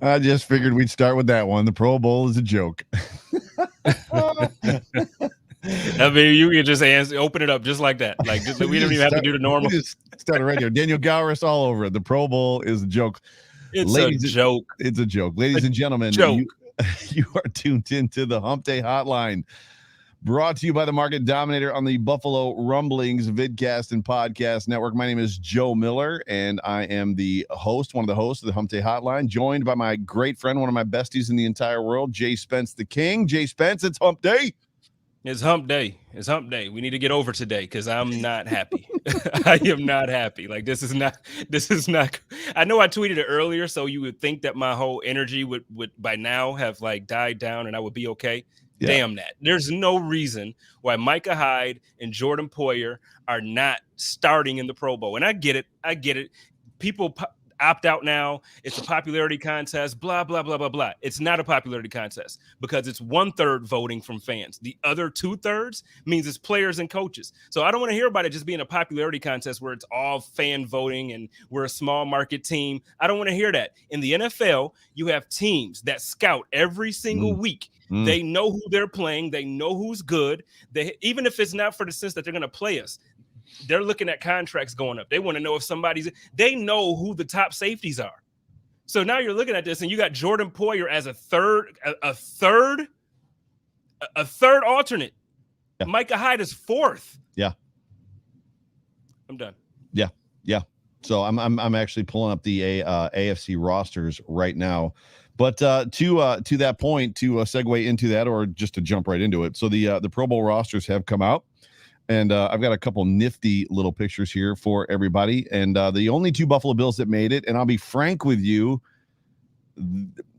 I just figured we'd start with that one. The Pro Bowl is a joke. I mean, you can just open it up just like that. Like we don't even have to do the normal. Just start a radio. Daniel Gowris all over it. The Pro Bowl is a joke. It's a joke. It's a joke. Ladies and gentlemen, you are tuned into the Hump Day Hotline. Brought to you by the Market Dominator on the Buffalo Rumblings vidcast and podcast network. My name is Joe Miller, and I am one of the hosts of the Hump Day Hotline, joined by my great friend, one of my besties in the entire world, JSpencetheKing. J. Spence, it's Hump Day. It's Hump Day. It's Hump Day. We need to get over today because I'm not happy. I am not happy. Like this is not. I know I tweeted it earlier, so you would think that my whole energy would by now have like died down and I would be okay. Yeah. Damn that. There's no reason why Micah Hyde and Jordan Poyer are not starting in the Pro Bowl. And I get it. People opt out now. It's a popularity contest, blah, blah, blah, blah, blah. It's not a popularity contest because it's 1/3 voting from fans. The other 2/3 means it's players and coaches. So I don't want to hear about it just being a popularity contest where it's all fan voting and we're a small market team. I don't want to hear that. In the NFL, you have teams that scout every single week. They know who they're playing. They know who's good. Even if it's not for the sense that they're going to play us, they're looking at contracts going up. They want to know if they know who the top safeties are. So now you're looking at this and you got Jordan Poyer as a third alternate. Yeah. Micah Hyde is fourth. Yeah. I'm done. Yeah. Yeah. So I'm actually pulling up the AFC rosters right now. But to that point, to segue into that, or just to jump right into it. So the Pro Bowl rosters have come out, and I've got a couple nifty little pictures here for everybody. And the only two Buffalo Bills that made it, and I'll be frank with you,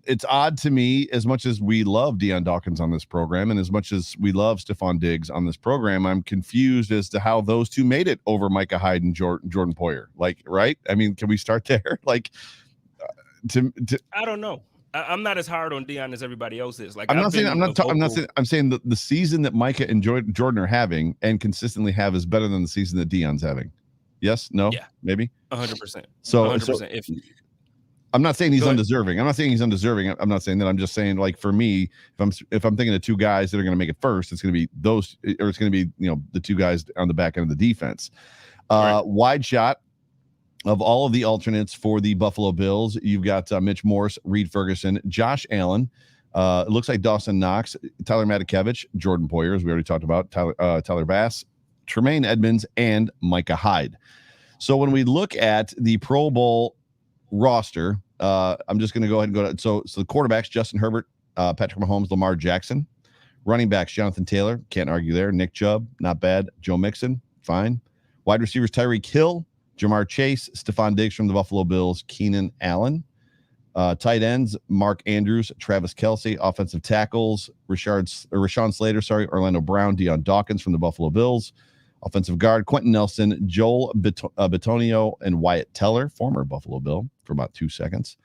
it's odd to me, as much as we love Deion Dawkins on this program, and as much as we love Stephon Diggs on this program, I'm confused as to how those two made it over Micah Hyde and Jordan Poyer. Like, right? I mean, can we start there? Like, I don't know. I'm not as hard on Deion as everybody else is. Like, I'm saying that the season that Micah and Jordan are having and consistently have is better than the season that Deion's having. Yes, no, yeah, maybe 100%. So 100%. I'm not saying he's undeserving. I'm not saying that. I'm just saying, like, for me, if I'm thinking of two guys that are going to make it first, it's going to be those, or it's going to be, the two guys on the back end of the defense. Right. Wide shot. Of all of the alternates for the Buffalo Bills, you've got Mitch Morse, Reed Ferguson, Josh Allen. It looks like Dawson Knox, Tyler Matakevich, Jordan Poyer, as we already talked about, Tyler Bass, Tremaine Edmonds, and Micah Hyde. So when we look at the Pro Bowl roster, I'm just going to go ahead and go to so the quarterbacks: Justin Herbert, Patrick Mahomes, Lamar Jackson. Running backs: Jonathan Taylor, can't argue there. Nick Chubb, not bad. Joe Mixon, fine. Wide receivers: Tyreek Hill, Jamar Chase, Stephon Diggs from the Buffalo Bills, Keenan Allen. Tight ends: Mark Andrews, Travis Kelce. Offensive tackles: Rashawn Slater, Orlando Brown, Deion Dawkins from the Buffalo Bills. Offensive guard: Quentin Nelson, Joel Bitonio, and Wyatt Teller, former Buffalo Bill, for about 2 seconds.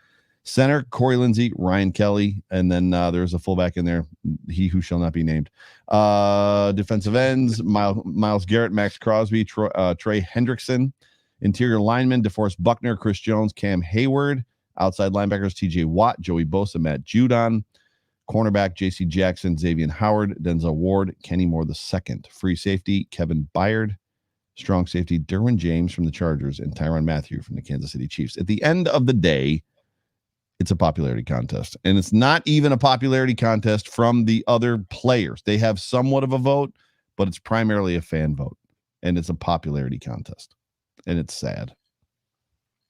Center: Corey Lindsey, Ryan Kelly, and then there's a fullback in there, he who shall not be named. Defensive ends: Myles Garrett, Max Crosby, Trey Hendrickson. Interior linemen: DeForest Buckner, Chris Jones, Cam Hayward. Outside linebackers: TJ Watt, Joey Bosa, Matt Judon. Cornerback: JC Jackson, Xavier Howard, Denzel Ward, Kenny Moore II. Free safety: Kevin Byard. Strong safety: Derwin James from the Chargers and Tyrann Mathieu from the Kansas City Chiefs. At the end of the day, it's a popularity contest. And it's not even a popularity contest from the other players. They have somewhat of a vote, but it's primarily a fan vote. And it's a popularity contest. And it's sad.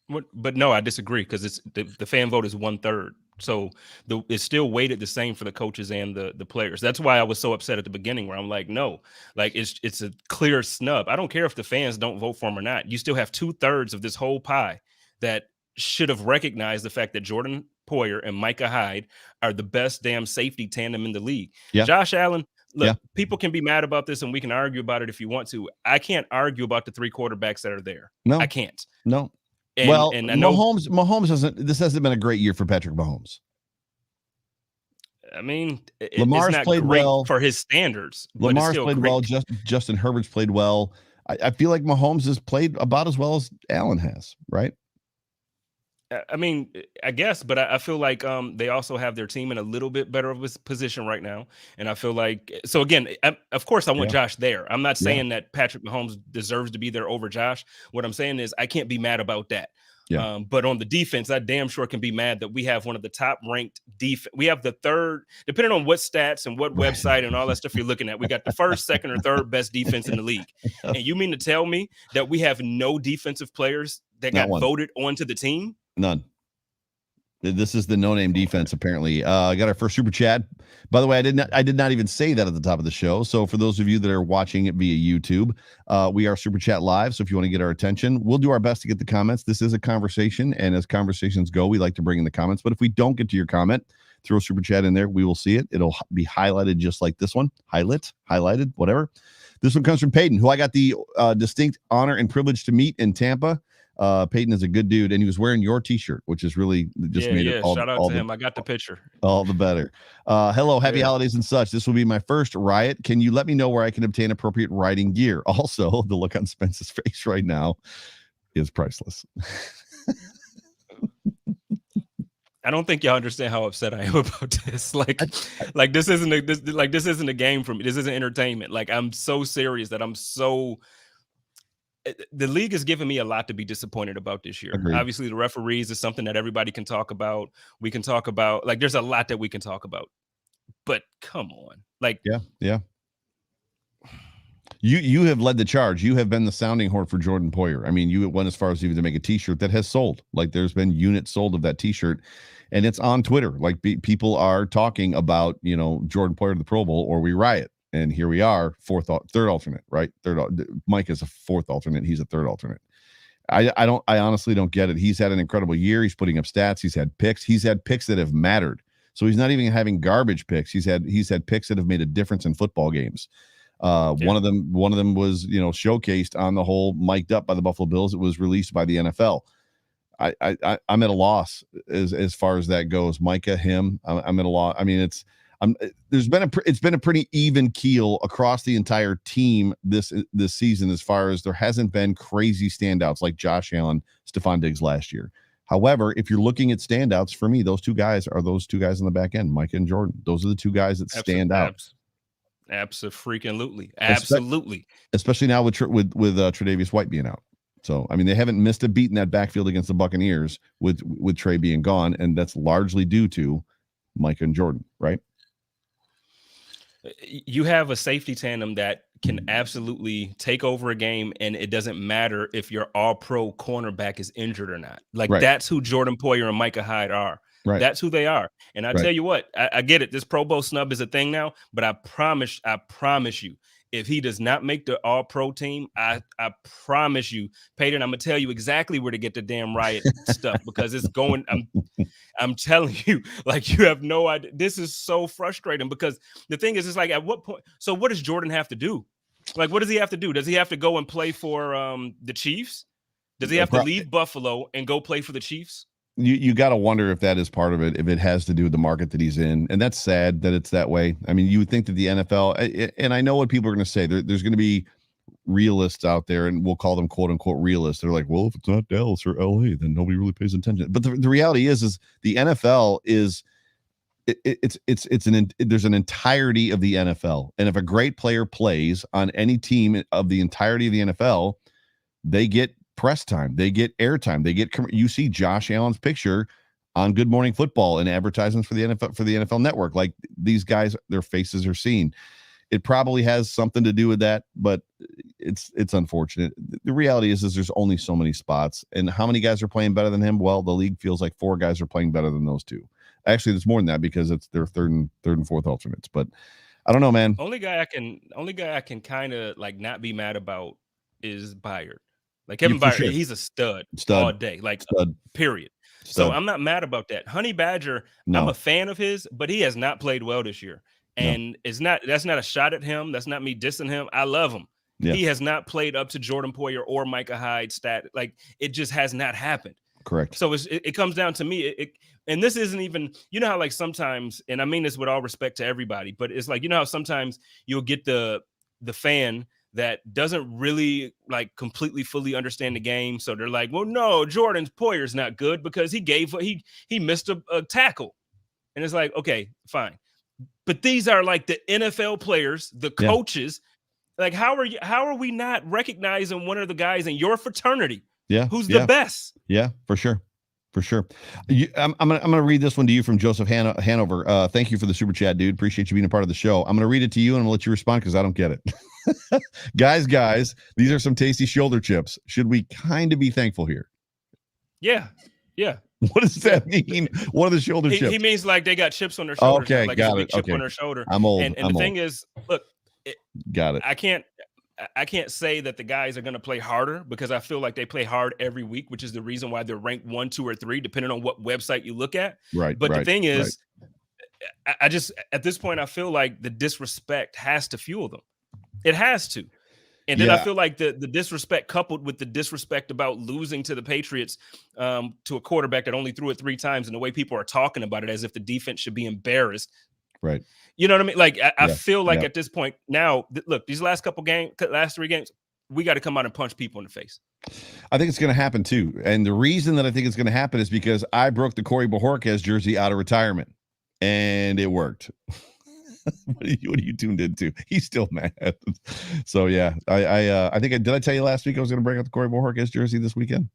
But no, I disagree, because it's the fan vote is 1/3. So it's still weighted the same for the coaches and the players. That's why I was so upset at the beginning, where I'm like, no, like it's a clear snub. I don't care if the fans don't vote for him or not. You still have 2/3 of this whole pie that should have recognized the fact that Jordan Poyer and Micah Hyde are the best damn safety tandem in the league. Yeah. Josh Allen, look, people can be mad about this and we can argue about it if you want to. I can't argue about the three quarterbacks that are there. No, I can't. No. And I know Mahomes hasn't been a great year for Patrick Mahomes. I mean, Lamar's it's not played great well for his standards. Lamar's played great. Well. Justin Herbert's played well. I feel like Mahomes has played about as well as Allen has, right? I mean, I guess, but I feel like they also have their team in a little bit better of a position right now. And I feel like, so again, of course, I want Yeah. Josh there. I'm not Yeah. saying that Patrick Mahomes deserves to be there over Josh. What I'm saying is I can't be mad about that. Yeah. But on the defense, I damn sure can be mad that we have one of the top ranked defense. We have the third, depending on what stats and what website and all that stuff you're looking at. We got the first, second, or third best defense in the league. And you mean to tell me that we have no defensive players that Not got one. voted onto the team? None. This is the no-name defense, apparently. I got our first super chat. By the way, I did not even say that at the top of the show. So for those of you that are watching it via YouTube, we are super chat live. So if you want to get our attention, we'll do our best to get the comments. This is a conversation, and as conversations go, we like to bring in the comments. But if we don't get to your comment, throw a super chat in there. We will see it. It'll be highlighted just like this one. Highlighted, whatever. This one comes from Peyton, who I got the distinct honor and privilege to meet in Tampa. Peyton is a good dude, and he was wearing your t-shirt, which is really just made it all. Shout out to him. I got the picture. All the better. Hello, happy holidays and such. This will be my first riot. Can you let me know where I can obtain appropriate riding gear? Also, the look on Spence's face right now is priceless. I don't think y'all understand how upset I am about this. Like this isn't a game for me. This isn't entertainment. Like, I'm so serious that I'm so. The league is giving me a lot to be disappointed about this year. Agreed. Obviously, the referees is something that everybody can talk about. We can talk about, like, there's a lot that we can talk about. But come on, like, yeah. You have led the charge. You have been the sounding horn for Jordan Poyer. I mean, you went as far as even to make a T-shirt that has sold. Like, there's been units sold of that T-shirt, and it's on Twitter. Like, people are talking about, Jordan Poyer to the Pro Bowl or we riot. And here we are, third alternate, right? Mike is a fourth alternate. He's a third alternate. I honestly don't get it. He's had an incredible year. He's putting up stats. He's had picks. He's had picks that have mattered. So he's not even having garbage picks. He's had picks that have made a difference in football games. One of them was, showcased on the whole mic'd up by the Buffalo Bills. It was released by the NFL. I'm at a loss as far as that goes. Micah, him, I'm at a loss. I mean, it's been a pretty even keel across the entire team this season, as far as there hasn't been crazy standouts like Josh Allen, Stephon Diggs last year. However, if you're looking at standouts, for me, those two guys on the back end, Micah and Jordan. Those are the two guys that stand out. Absolutely. Especially now with Tre'Davious White being out. So, I mean, they haven't missed a beat in that backfield against the Buccaneers with Trey being gone, and that's largely due to Micah and Jordan, right? You have a safety tandem that can absolutely take over a game, and it doesn't matter if your all-pro cornerback is injured or not. Like, right. That's who Jordan Poyer and Micah Hyde are. Right. That's who they are. And I tell you what, I get it. This Pro Bowl snub is a thing now, but I promise you, if he does not make the all-pro team, I promise you, Peyton, I'm going to tell you exactly where to get the damn riot stuff, because it's going, I'm telling you, like, you have no idea. This is so frustrating, because the thing is, it's like, at what point, so what does Jordan have to do? Like, what does he have to do? Does he have to go and play for the Chiefs? Does he have to leave Buffalo and go play for the Chiefs? You got to wonder if that is part of it, if it has to do with the market that he's in. And that's sad that it's that way. I mean, you would think that the NFL, and I know what people are going to say, there's going to be realists out there, and we'll call them quote unquote realists. They're like, well, if it's not Dallas or LA, then nobody really pays attention. But the reality is the NFL is there's an entirety of the NFL. And if a great player plays on any team of the entirety of the NFL, they get press time, they get airtime, you see Josh Allen's picture on Good Morning Football and advertisements for the NFL Network. Like, these guys, their faces are seen. It probably has something to do with that, but it's unfortunate. The reality is there's only so many spots, and how many guys are playing better than him? Well, the league feels like 4 guys are playing better than those 2. Actually, there's more than that, because it's their third and fourth alternates. But I don't know, man. Only guy I can kind of like not be mad about is Byard. Like, Kevin Byard, sure. He's a stud all day, like, period. Stud. So I'm not mad about that. Honey Badger, no. I'm a fan of his, but he has not played well this year. And that's not a shot at him. That's not me dissing him. I love him. Yeah. He has not played up to Jordan Poyer or Micah Hyde stat. Like, it just has not happened. Correct. So it comes down to me. And this isn't even, you know how, like, sometimes, and I mean this with all respect to everybody, but it's like, you know how sometimes you'll get the fan that doesn't really like completely fully understand the game. So they're like, well, no, Jordan Poyer's not good because he missed a tackle. And it's like, okay, fine. But these are like the NFL players, the coaches. Like, how are we not recognizing one of the guys in your fraternity? Who's the best? Yeah, for sure. For sure. I'm gonna read this one to you from Joseph Hanover. Thank you for the super chat, dude. Appreciate you being a part of the show. I'm gonna read it to you and I'm gonna let you respond because I don't get it. guys, these are some tasty shoulder chips. Should we kind of be thankful here? Yeah. What does that mean? What are the shoulder chips? He means like they got chips on their shoulders. Okay, like got it's a it. big chip on their shoulder. I'm old. And the thing is, look, got it. I can't say that the guys are going to play harder because I feel like they play hard every week, which is the reason why they're ranked 1, 2, or 3, depending on what website you look at. Right. But the thing is, I just, at this point, I feel like the disrespect has to fuel them. It has to. And then I feel like the disrespect coupled with the disrespect about losing to the Patriots to a quarterback that only threw it 3 times, and the way people are talking about it as if the defense should be embarrassed. Right. You know what I mean? Like, I feel like at this point now, look, these last 3 games, we got to come out and punch people in the face. I think it's going to happen too. And the reason that I think it's going to happen is because I broke the Corey Bojorquez jersey out of retirement and it worked. What are you tuned into? He's still mad. So yeah, I think did I tell you last week I was going to break out the Corey Bojorquez jersey this weekend?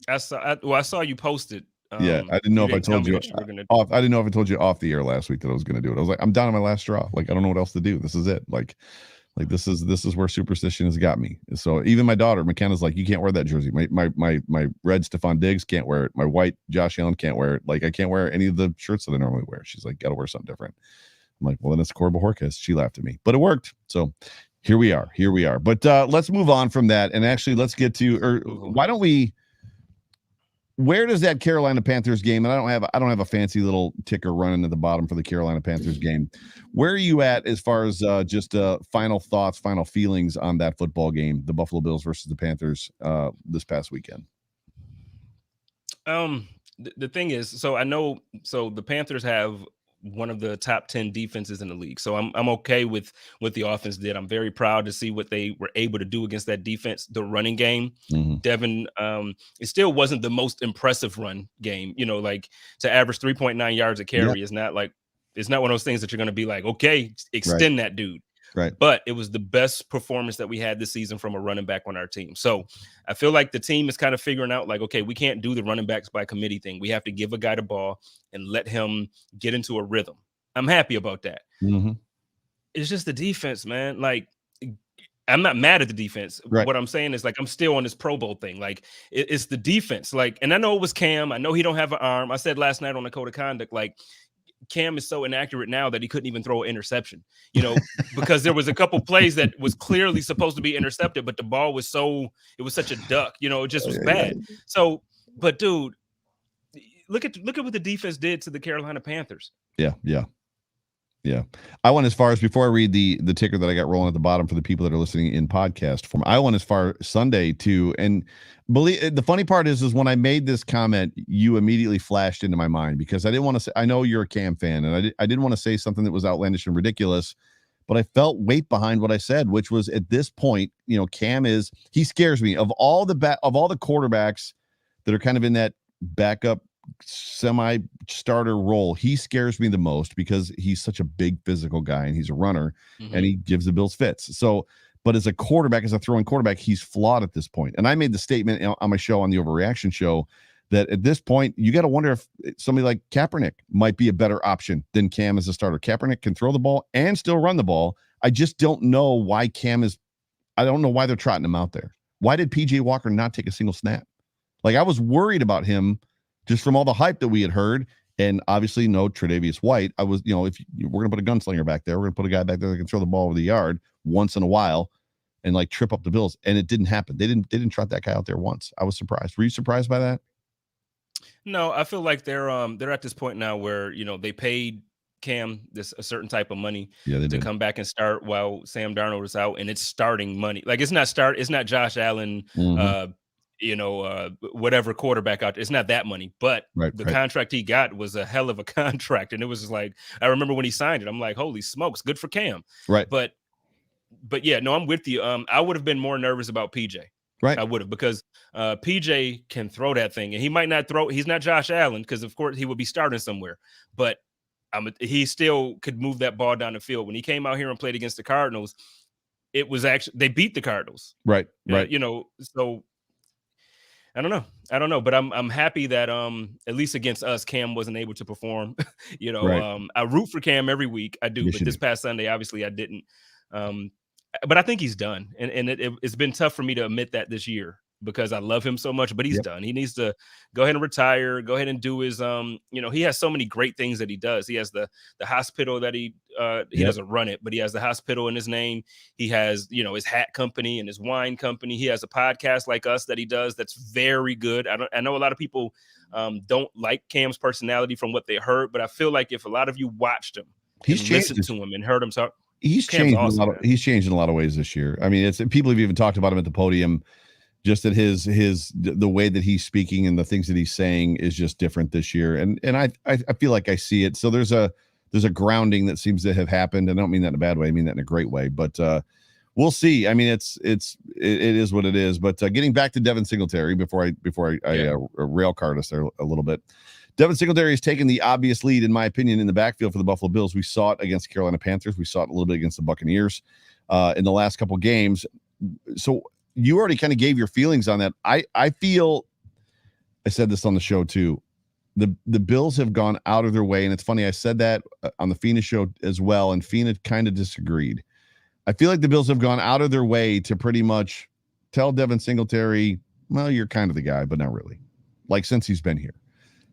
I saw you posted. I didn't know if I told you. I didn't know if I told you off the air last week that I was going to do it. I was like, I'm down on my last straw. Like, I don't know what else to do. This is it. Like this is where superstition has got me. So even my daughter McKenna's like, you can't wear that jersey. My red Stephon Diggs can't wear it. My white Josh Allen can't wear it. Like, I can't wear any of the shirts that I normally wear. She's like, got to wear something different. I'm like, well, then it's Corey Bojorquez. She laughed at me, but it worked. So here we are. But let's move on from that and actually let's get to, or why don't we? Where does that Carolina Panthers game? And I don't have a fancy little ticker running at the bottom for the Carolina Panthers game. Where are you at as far as just final thoughts, final feelings on that football game, the Buffalo Bills versus the Panthers this past weekend? The thing is, so the Panthers have one of the top 10 defenses in the league. So I'm okay with what the offense did. I'm very proud to see what they were able to do against that defense. The running game, Devin, it still wasn't the most impressive run game. You know, like to average 3.9 yards a carry is not like, it's not one of those things that you're going to be like, okay, extend that dude. Right. But it was the best performance that we had this season from a running back on our team. So I feel like the team is kind of figuring out like, okay, we can't do the running backs by committee thing. We have to give a guy the ball and let him get into a rhythm. I'm happy about that. It's just the defense, man. Like, I'm not mad at the defense. Right. What I'm saying is like, I'm still on this Pro Bowl thing. Like it's the defense. Like, and I know it was Cam. I know he don't have an arm. I said last night on the Code of Conduct, like, Cam is so inaccurate now that he couldn't even throw an interception, you know, because there was a couple plays that was clearly supposed to be intercepted, but the ball was it was such a duck, you know, it just was bad. So, but dude, look at what the defense did to the Carolina Panthers. Yeah. I went as far as, before I read the ticker that I got rolling at the bottom for the people that are listening in podcast form, I went as far Sunday to, and believe the funny part is when I made this comment, you immediately flashed into my mind because I didn't want to say, I know you're a Cam fan and I didn't want to say something that was outlandish and ridiculous, but I felt weight behind what I said, which was at this point, you know, Cam he scares me of all the quarterbacks that are kind of in that backup semi-starter role. He scares me the most because he's such a big physical guy and he's a runner and he gives the Bills fits. So, but as a quarterback, as a throwing quarterback, he's flawed at this point. And I made the statement on my show, on the Overreaction Show, that at this point, you got to wonder if somebody like Kaepernick might be a better option than Cam as a starter. Kaepernick can throw the ball and still run the ball. I just don't know why I don't know why they're trotting him out there. Why did PJ Walker not take a single snap? Like, I was worried about him just from all the hype that we had heard, and obviously no Tre'Davious White. I was, you know, if we're going to put a gunslinger back there, we're going to put a guy back there that can throw the ball over the yard once in a while and like trip up the Bills. And it didn't happen. They didn't trot that guy out there once. I was surprised. Were you surprised by that? No, I feel like they're at this point now where, you know, they paid Cam a certain type of money to come back and start while Sam Darnold is out, and it's starting money. Like, it's not Josh Allen, whatever quarterback out there. It's not that money, but the contract he got was a hell of a contract. And it was like, I remember when he signed it, I'm like, holy smokes, good for Cam. Right. But but yeah, no, I'm with you. I would have been more nervous about PJ. Right. I would have, because PJ can throw that thing, and he might not throw. He's not Josh Allen, because of course he would be starting somewhere, but he still could move that ball down the field. When he came out here and played against the Cardinals, it was actually, they beat the Cardinals. Right. Right. So I don't know, but I'm happy that at least against us, Cam wasn't able to perform. Right. I root for Cam every week. I do, Yes, but you this do. past Sunday, obviously I didn't. But I think he's done, and it's been tough for me to admit that this year, because I love him so much. But he's done. He needs to go ahead and retire. Go ahead and do his he has so many great things that he does. He has the hospital that he doesn't run it, but he has the hospital in his name. He has his hat company and his wine company. He has a podcast like us that he does that's very good. I know a lot of people don't like Cam's personality from what they heard, but I feel like if a lot of you watched him, he's listened to him and heard him talk, he's Cam's changed awesome, he's changed in a lot of ways this year. I mean, it's people have even talked about him at the podium, just that the way that he's speaking and the things that he's saying is just different this year. And I feel like I see it. So there's a grounding that seems to have happened. And I don't mean that in a bad way. I mean that in a great way, but we'll see. I mean, it is what it is, but getting back to Devin Singletary before I rail card us there a little bit. Devin Singletary has taken the obvious lead, in my opinion, in the backfield for the Buffalo Bills. We saw it against Carolina Panthers. We saw it a little bit against the Buccaneers in the last couple games. So you already kind of gave your feelings on that. I feel, I said this on the show too, the Bills have gone out of their way. And it's funny, I said that on the Fina show as well, and Fina kind of disagreed. I feel like the Bills have gone out of their way to pretty much tell Devin Singletary, well, you're kind of the guy, but not really. Like, since he's been here.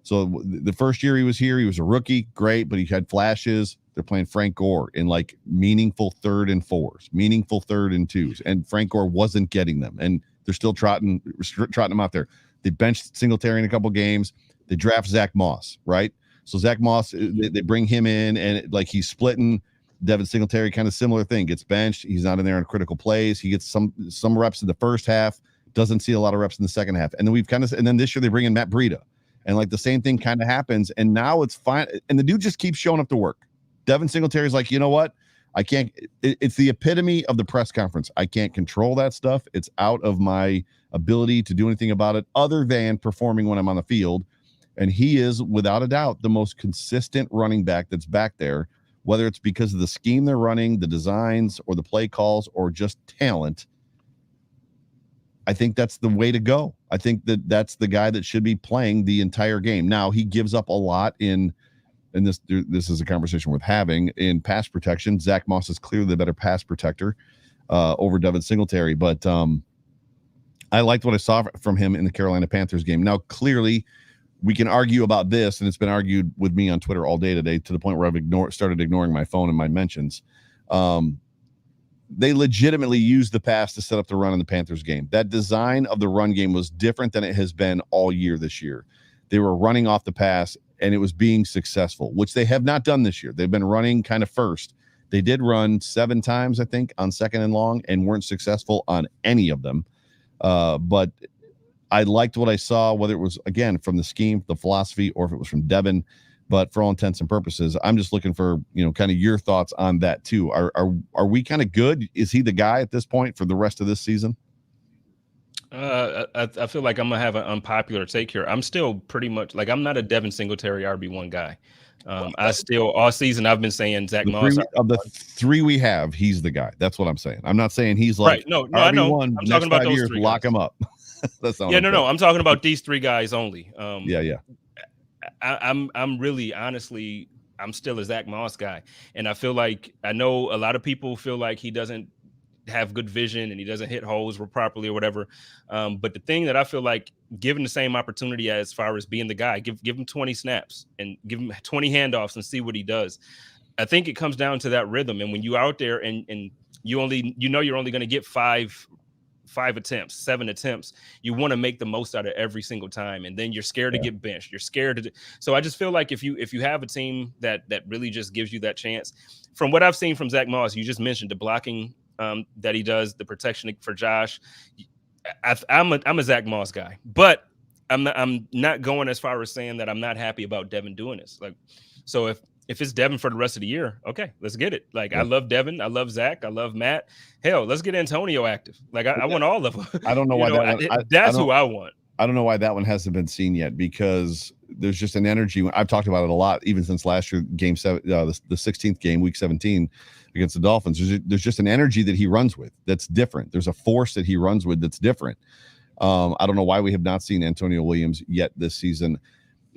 So the first year he was here, he was a rookie, great, but he had flashes. They're playing Frank Gore in like meaningful 3rd and 4s, meaningful 3rd and 2s, and Frank Gore wasn't getting them, and they're still trotting him out there. They benched Singletary in a couple games. They draft Zach Moss, right? So Zach Moss, they bring him in, and like he's splitting. Devin Singletary, kind of similar thing, gets benched. He's not in there on critical plays. He gets some reps in the first half, doesn't see a lot of reps in the second half, and then this year they bring in Matt Breida. And like the same thing kind of happens, and now it's fine. And the dude just keeps showing up to work. Devin Singletary's like, you know what? I can't. It's the epitome of the press conference. I can't control that stuff. It's out of my ability to do anything about it other than performing when I'm on the field. And he is, without a doubt, the most consistent running back that's back there, whether it's because of the scheme they're running, the designs, or the play calls, or just talent. I think that's the way to go. I think that's the guy that should be playing the entire game. Now, he gives up a lot and this is a conversation worth having, in pass protection. Zach Moss is clearly the better pass protector over Devin Singletary, but I liked what I saw from him in the Carolina Panthers game. Now, clearly, we can argue about this, and it's been argued with me on Twitter all day today, to the point where I've started ignoring my phone and my mentions. They legitimately used the pass to set up the run in the Panthers game. That design of the run game was different than it has been all year this year. They were running off the pass, and it was being successful, which they have not done this year. They've been running kind of first. They did run 7 times, I think, on 2nd and long, and weren't successful on any of them. But I liked what I saw, whether it was, again, from the scheme, the philosophy, or if it was from Devin. But for all intents and purposes, I'm just looking for, kind of your thoughts on that too. Are we kind of good? Is he the guy at this point for the rest of this season? I feel like I'm gonna have an unpopular take here. I'm still pretty much like, I'm not a Devin Singletary RB1 guy. I still, all season, I've been saying Zach Moss. Of the 3 we have, he's the guy. That's what I'm saying. I'm not saying he's like, right. No, RB1, I know. I'm talking about those 3 lock guys. him up. That's not. Yeah, no. I'm talking about these 3 guys only. Yeah. I'm really, honestly, I'm still a Zach Moss guy, and I feel like, I know a lot of people feel like he doesn't have good vision and he doesn't hit holes properly or whatever. But the thing that I feel like, given the same opportunity as far as being the guy, give him 20 snaps and give him 20 handoffs and see what he does. I think it comes down to that rhythm. And when you're out there and you're only going to get 5 attempts, 7 attempts, you want to make the most out of every single time. And then you're scared to get benched. You're scared to. So I just feel like if you have a team that really just gives you that chance, from what I've seen from Zach Moss, you just mentioned the blocking that he does, the protection for Josh. I'm a Zach Moss guy, but I'm not going as far as saying that I'm not happy about Devin doing this. Like, so if it's Devin for the rest of the year, okay, let's get it. Like, Yep. I love Devin. I love Zach. I love Matt. Hell, let's get Antonio active. Like, I want all of them. I don't know why that's who I want. I don't know why that one hasn't been seen yet, because there's just an energy. I've talked about it a lot, even since last year, game 7, the 16th game, week 17 against the Dolphins. There's just an energy that he runs with that's different. There's a force that he runs with that's different. I don't know why we have not seen Antonio Williams yet this season.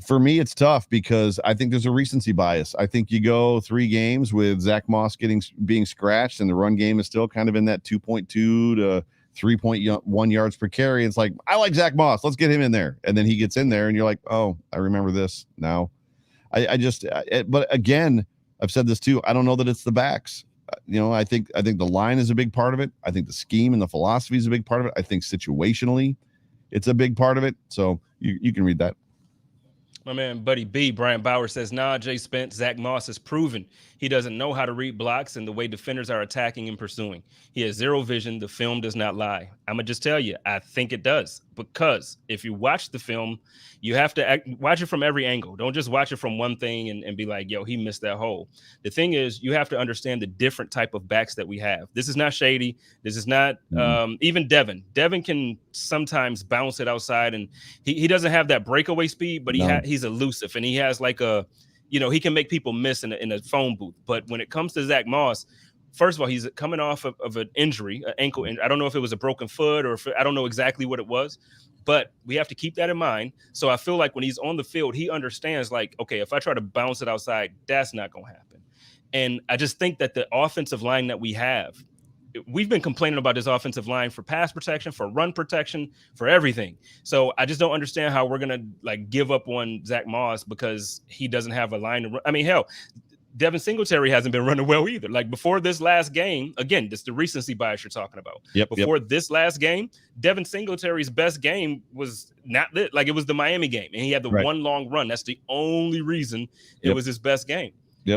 For me, it's tough because I think there's a recency bias. I think you go 3 games with Zach Moss being scratched, and the run game is still kind of in that 2.2 to 3.1 yards per carry. It's like, I like Zach Moss. Let's get him in there. And then he gets in there and you're like, oh, I remember this now. But again, I've said this too. I don't know that it's the backs. I think the line is a big part of it. I think the scheme and the philosophy is a big part of it. I think situationally it's a big part of it. So you can read that. My man, Buddy B, Brian Bauer says, nah, Jay Spence, Zach Moss has proven he doesn't know how to read blocks and the way defenders are attacking and pursuing. He has zero vision. The film does not lie. I'm going to just tell you, I think it does. Because if you watch the film, you have to watch it from every angle. Don't just watch it from one thing and be like, yo, he missed that hole. The thing is, you have to understand the different type of backs that we have. This is not shady. This is not even Devin. Devin can sometimes bounce it outside, and he doesn't have that breakaway speed, but he's elusive, and he has like he can make people miss in a phone booth. But when it comes to Zach Moss, first of all, he's coming off of an injury, an ankle injury. I don't know if it was a broken foot or I don't know exactly what it was, but we have to keep that in mind. So I feel like when he's on the field, he understands, like, okay, if I try to bounce it outside, that's not going to happen. And I just think that the offensive line that we have, we've been complaining about this offensive line for pass protection, for run protection, for everything. So I just don't understand how we're going to give up on Zach Moss because he doesn't have a line to run. I mean, hell, Devin Singletary hasn't been running well either. Like, before this last game, again, this is the recency bias you're talking about. Before this last game, Devin Singletary's best game was not that. Like, it was the Miami game, and he had the one long run. That's the only reason it was his best game.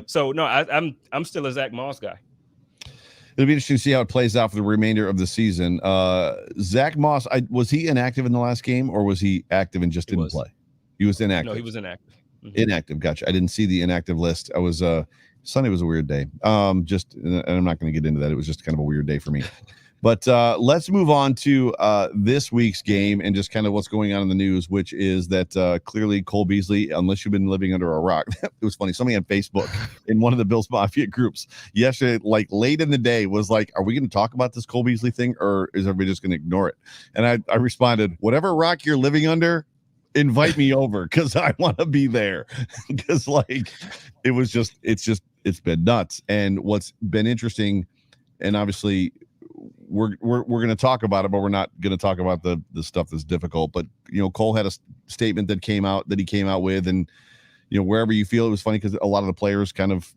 So no, I'm still a Zach Moss guy. It'll be interesting to see how it plays out for the remainder of the season. Zach Moss, was he inactive in the last game, or was he active and just didn't play? He was inactive. No, he was inactive. Mm-hmm. Inactive. Gotcha. I didn't see the inactive list. I was Sunday was a weird day. And I'm not going to get into that. It was just kind of a weird day for me. But let's move on to this week's game and just kind of what's going on in the news, which is that clearly Cole Beasley, unless you've been living under a rock, it was funny. Somebody on Facebook in one of the Bills Mafia groups yesterday, like late in the day, was like, are we going to talk about this Cole Beasley thing, or is everybody just going to ignore it? And I responded, whatever rock you're living under, invite me over, because I want to be there. Because it's been nuts. And what's been interesting, and obviously we're going to talk about it, but we're not going to talk about the stuff that's difficult. But Cole had a statement that he came out with, and wherever you feel, it was funny because a lot of the players kind of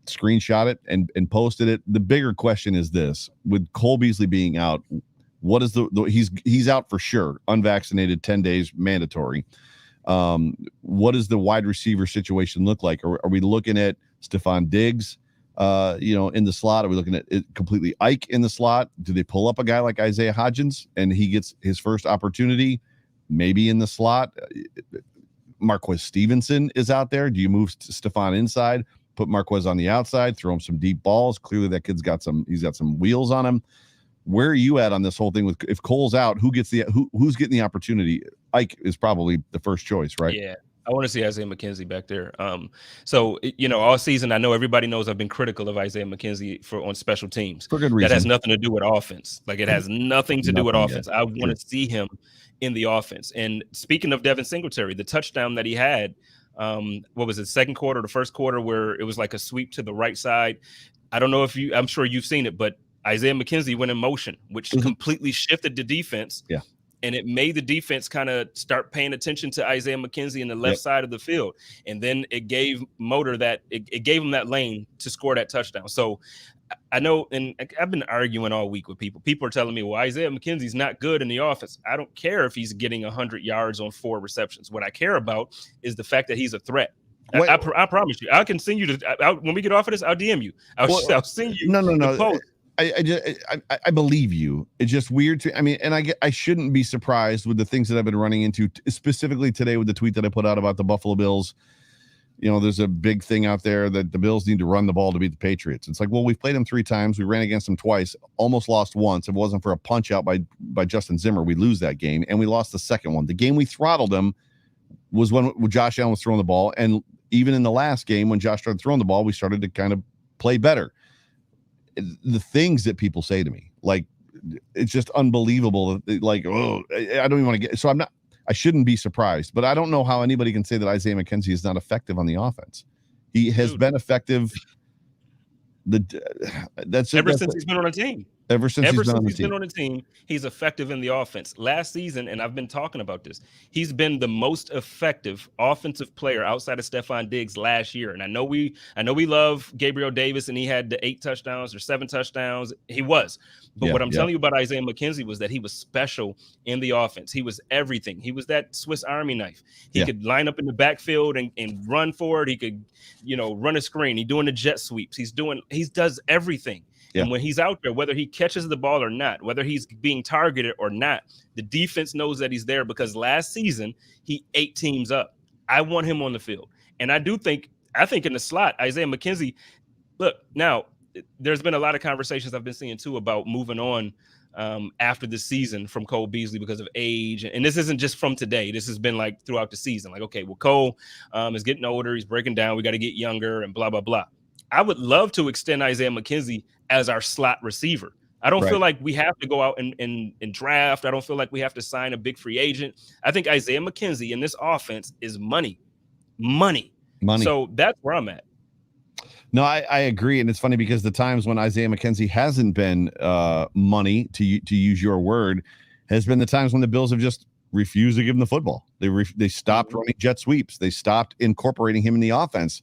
screenshot it and posted it. The bigger question is this: with Cole Beasley being out, what is he's out for sure, unvaccinated, 10 days mandatory. What does the wide receiver situation look like? Are we looking at Stephon Diggs, in the slot? Are we looking at it completely Ike in the slot? Do they pull up a guy like Isaiah Hodgins and he gets his first opportunity, maybe in the slot? Marquez Stevenson is out there. Do you move Stephon inside, put Marquez on the outside, throw him some deep balls? Clearly that kid's got some wheels on him. Where are you at on this whole thing? With if Cole's out, who's getting the opportunity? Ike is probably the first choice, right? Yeah, I want to see Isaiah Mckenzie back there. All season, I know everybody knows I've been critical of Isaiah Mckenzie on special teams for good reason. That has nothing to do with offense. Like, it has nothing to do with offense. I want to see him in the offense. And speaking of Devin Singletary, the touchdown that he had, what was it, second quarter, the first quarter, where it was like a sweep to the right side. I don't know if I'm sure you've seen it, but Isaiah Mckenzie went in motion, which completely shifted the defense. Yeah. And it made the defense kind of start paying attention to Isaiah Mckenzie in the left side of the field. And then it gave it gave him that lane to score that touchdown. So I know, and I've been arguing all week with people. People are telling me, well, Isaiah McKenzie's not good in the offense. I don't care if he's getting 100 yards on 4 receptions. What I care about is the fact that he's a threat. I promise you, I can send you when we get off of this, I'll DM you. I'll send you. No. Post. I believe you. It's just weird to. I mean, and I shouldn't be surprised with the things that I've been running into, specifically today with the tweet that I put out about the Buffalo Bills. there's a big thing out there that the Bills need to run the ball to beat the Patriots. It's like, well, we've played them 3 times. We ran against them twice, almost lost once. If it wasn't for a punch out by Justin Zimmer, we'd lose that game. And we lost the second one. The game we throttled them was when Josh Allen was throwing the ball. And even in the last game, when Josh started throwing the ball, we started to kind of play better. The things that people say to me, like, it's just unbelievable. Like, oh, I don't even want to get, so I shouldn't be surprised, but I don't know how anybody can say that Isaiah McKenzie is not effective on the offense. He has been effective. Ever since he's been on a team. Ever since he's been on a team, he's effective in the offense. Last season, and I've been talking about this, he's been the most effective offensive player outside of Stephon Diggs last year. And I know we love Gabriel Davis, and he had the 8 touchdowns or 7 touchdowns. He was. But what I'm telling you about Isaiah McKenzie was that he was special in the offense. He was everything. He was that Swiss Army knife. He could line up in the backfield and run forward. He could, run a screen. He's doing the jet sweeps. He does everything. Yeah. And when he's out there, whether he catches the ball or not, whether he's being targeted or not, the defense knows that he's there because last season he ate teams up. I want him on the field. And I think in the slot, Isaiah McKenzie, look, now there's been a lot of conversations I've been seeing too about moving on after the season from Cole Beasley because of age. And this isn't just from today. This has been like throughout the season. Like, okay, well, Cole is getting older. He's breaking down. We got to get younger and blah, blah, blah. I would love to extend Isaiah McKenzie as our slot receiver. I don't feel like we have to go out and draft. I don't feel like we have to sign a big free agent. I think Isaiah McKenzie in this offense is money. So that's where I'm at. No, I agree. And it's funny because the times when Isaiah McKenzie hasn't been money, to use your word, has been the times when the Bills have just refused to give him the football. They stopped running jet sweeps. They stopped incorporating him in the offense.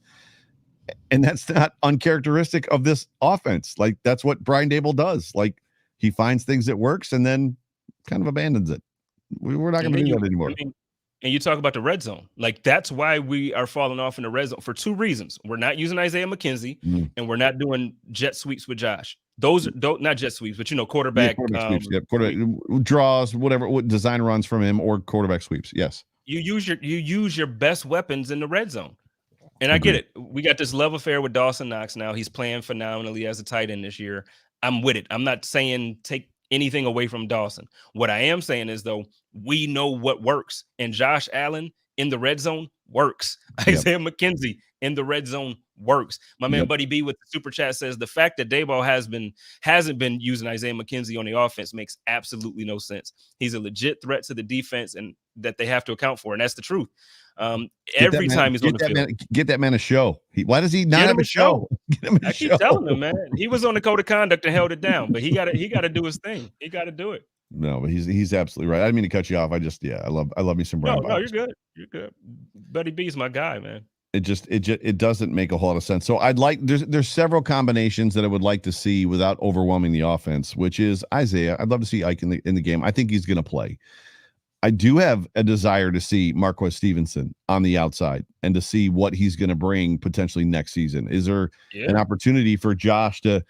And that's not uncharacteristic of this offense. Like, that's what Brian Daboll does. Like, he finds things that works and then kind of abandons it. We're not going to do that anymore. And you talk about the red zone. Like, that's why we are falling off in the red zone for 2 reasons. We're not using Isaiah McKenzie, and we're not doing jet sweeps with Josh. Those don't, not jet sweeps, but quarterback sweeps. Yeah, quarterback draws, whatever, design runs from him, or quarterback sweeps. Yes, you use your best weapons in the red zone. And I get it. We got this love affair with Dawson Knox now. He's playing phenomenally as a tight end this year. I'm with it. I'm not saying take anything away from Dawson. What I am saying is, though, we know what works. And Josh Allen in the red zone works. Isaiah McKenzie in the red zone works. My man Buddy B with the super chat says the fact that Daboll hasn't been using Isaiah McKenzie on the offense makes absolutely no sense. He's a legit threat to the defense and that they have to account for. And that's the truth. Every time he's on the field. Get that man a show. Why does he not have a show? Get him a show. I keep telling him, man. He was on the code of conduct and held it down, but he got to do his thing. He got to do it. No, but he's absolutely right. I didn't mean to cut you off. I love me some Brown. No, you're good. You're good. Buddy B's my guy, man. It doesn't make a whole lot of sense. So there's several combinations that I would like to see without overwhelming the offense, which is Isaiah. I'd love to see Ike in the game. I think he's going to play. I do have a desire to see Marquez Stevenson on the outside and to see what he's going to bring potentially next season. Is there an opportunity for Josh to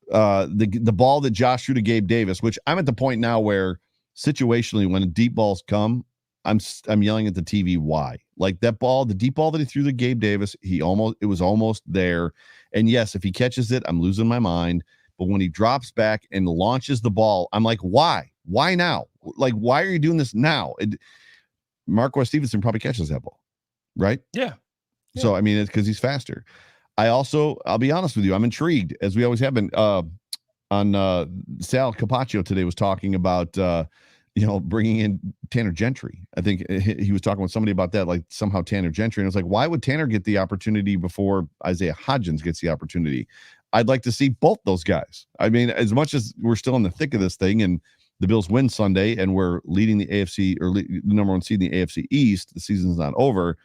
the ball that Josh threw to Gabe Davis, which I'm at the point now where situationally when deep balls come, I'm yelling at the TV why. Like that ball, the deep ball that he threw to Gabe Davis, it was almost there. And yes, if he catches it, I'm losing my mind. But when he drops back and launches the ball, I'm like, why? Why now? Like, why are you doing this now? Marquez Stevenson probably catches that ball, right? Yeah. So, I mean, it's because he's faster. I'll be honest with you, I'm intrigued, as we always have been. Sal Capaccio today was talking about, bringing in Tanner Gentry. I think he was talking with somebody about that, like somehow Tanner Gentry. And it's like, why would Tanner get the opportunity before Isaiah Hodgins gets the opportunity? I'd like to see both those guys. I mean, as much as we're still in the thick of this thing and the Bills win Sunday and we're leading the AFC or the number 1 seed in the AFC East, the season's not over.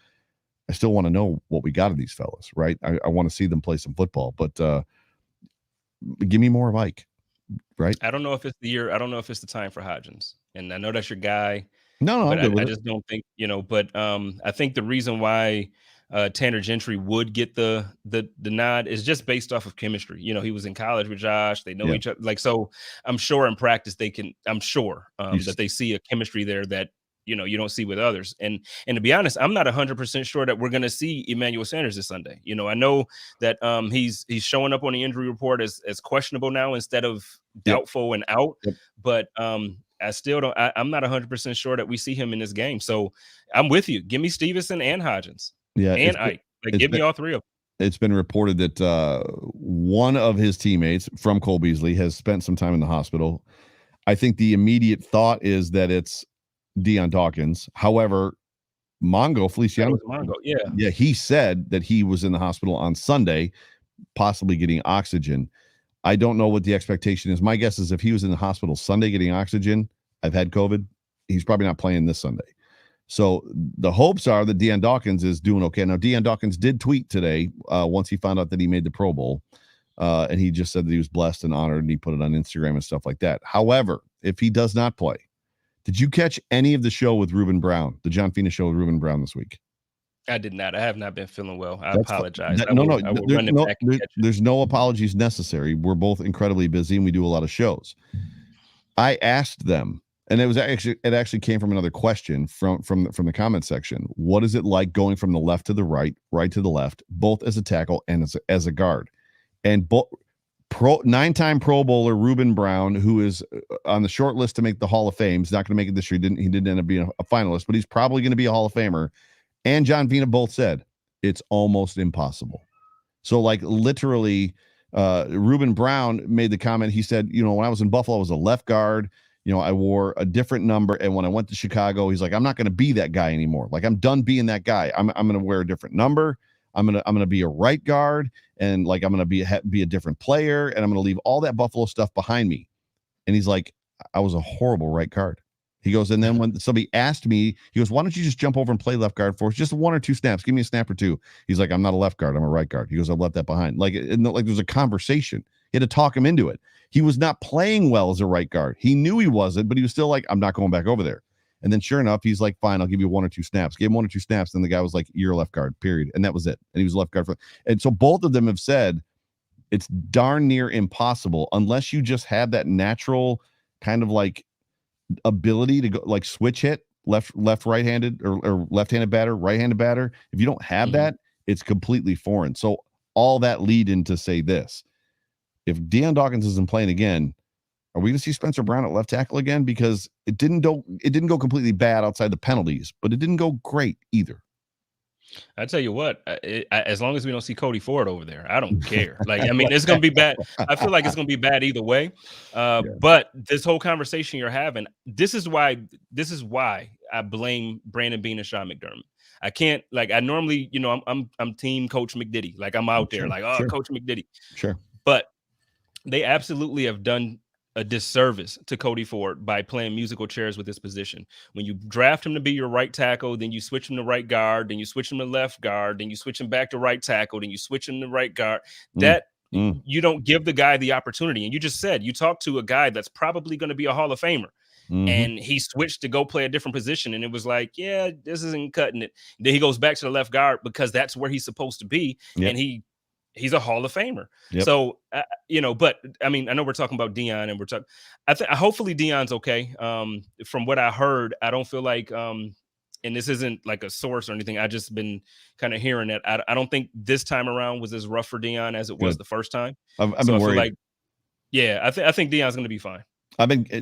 I still want to know what we got of these fellas, right? I want to see them play some football, but give me more of Ike, right? I don't know if it's the year. I don't know if it's the time for Hodgins. And I know that's your guy. No, but I just don't think, but I think the reason why Tanner Gentry would get the nod is just based off of chemistry. He was in college with Josh. They know each other. Like, so I'm sure in practice that they see a chemistry there that, you don't see with others. And to be honest, I'm not 100% sure that we're going to see Emmanuel Sanders this Sunday. I know that he's showing up on the injury report as questionable now instead of doubtful and out. But I still don't. I'm not 100% sure that we see him in this game. So I'm with you. Give me Stevenson and Hodgins. And Ike. Give me all three of them. It's been reported that one of his teammates from Cole Beasley has spent some time in the hospital. I think the immediate thought is that it's Deion Dawkins. However, Feliciano, he said that he was in the hospital on Sunday, possibly getting oxygen. I don't know what the expectation is. My guess is if he was in the hospital Sunday getting oxygen, I've had COVID, he's probably not playing this Sunday. So the hopes are that Deion Dawkins is doing okay. Now, Deion Dawkins did tweet today once he found out that he made the Pro Bowl, and he just said that he was blessed and honored, and he put it on Instagram and stuff like that. However, if he does not play, did you catch any of the show with Ruben Brown, the John Fina show with Ruben Brown this week? I did not. I have not been feeling well. I apologize. There's no apologies necessary. We're both incredibly busy, and we do a lot of shows. I asked them, and it actually came from another question from the comment section. What is it like going from the left to the right to the left, both as a tackle and as a guard? And 9-time Pro Bowler Ruben Brown, who is on the short list to make the Hall of Fame, he's not going to make it this year. He didn't end up being a finalist, but he's probably going to be a Hall of Famer. And John Vina both said it's almost impossible. So, like, literally, Ruben Brown made the comment. He said, when I was in Buffalo, I was a left guard. I wore a different number. And when I went to Chicago, he's like, I'm not going to be that guy anymore. Like, I'm done being that guy. I'm going to wear a different number. I'm going to be a right guard. And like, I'm going to be a different player. And I'm going to leave all that Buffalo stuff behind me. And he's like, I was a horrible right guard. He goes, and then when somebody asked me, he goes, why don't you just jump over and play left guard for us? Just 1 or 2 snaps. Give me a snap or 2. He's like, I'm not a left guard. I'm a right guard. He goes, I left that behind. Like there's a conversation. He had to talk him into it. He was not playing well as a right guard. He knew he wasn't, but he was still like, I'm not going back over there. And then sure enough, he's like, fine, I'll give you 1 or 2 snaps. Gave him 1 or 2 snaps. And the guy was like, you're a left guard, period. And that was it. And he was left guard. And so both of them have said it's darn near impossible unless you just have that natural kind of like ability to go like switch hit left right-handed or left-handed batter, right-handed batter. If you don't have that, it's completely foreign. So all that lead in to say this: if Deion Dawkins isn't playing again, are we going to see Spencer Brown at left tackle again? Because it didn't go completely bad outside the penalties, but it didn't go great either. I tell you what, as long as we don't see Cody Ford over there, I don't care. Like, I mean, it's going to be bad. I feel like it's going to be bad either way. But this whole conversation you're having, this is why I blame Brandon Beane and Sean McDermott. I can't, like, I normally, I'm team Coach McDiddy. Like, I'm out there Coach McDiddy. Sure. But they absolutely have done a disservice to Cody Ford by playing musical chairs with this position. When you draft him to be your right tackle, then you switch him to right guard, then you switch him to left guard, then you switch him back to right tackle, then you switch him to right guard. You don't give the guy the opportunity. And you just said, you talked to a guy that's probably going to be a Hall of Famer. And he switched to go play a different position. And it was like, yeah, this isn't cutting it. Then he goes back to the left guard because that's where he's supposed to be. And he's a Hall of Famer. So, but I mean, I know we're talking about Deion and hopefully Deion's okay. From what I heard, I don't feel like, and this isn't like a source or anything. I just been kind of hearing that. I don't think this time around was as rough for Deion as it was the first time. I've been worried. I think Deion's going to be fine.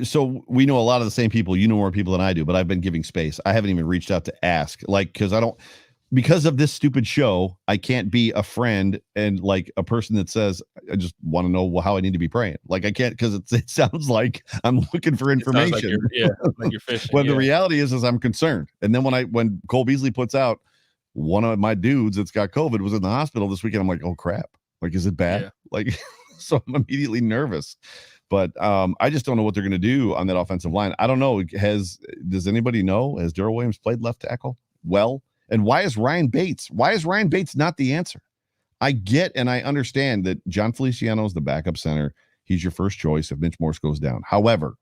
So we know a lot of the same people. You know more people than I do, but I've been giving space. I haven't even reached out to ask, because of this stupid show, I can't be a friend and like a person that says, I just want to know how I need to be praying. Like I can't, because it sounds like I'm looking for information. Like you're fishing. When the reality is I'm concerned. And then when Cole Beasley puts out one of my dudes that's got COVID was in the hospital this weekend, I'm like, oh crap. Like, is it bad? Yeah. Like, so I'm immediately nervous. But I just don't know what they're going to do on that offensive line. I don't know. Does anybody know? Has Darrell Williams played left tackle well? And why is Ryan Bates not the answer? I get and I understand that John Feliciano is the backup center. He's your first choice if Mitch Morse goes down. However,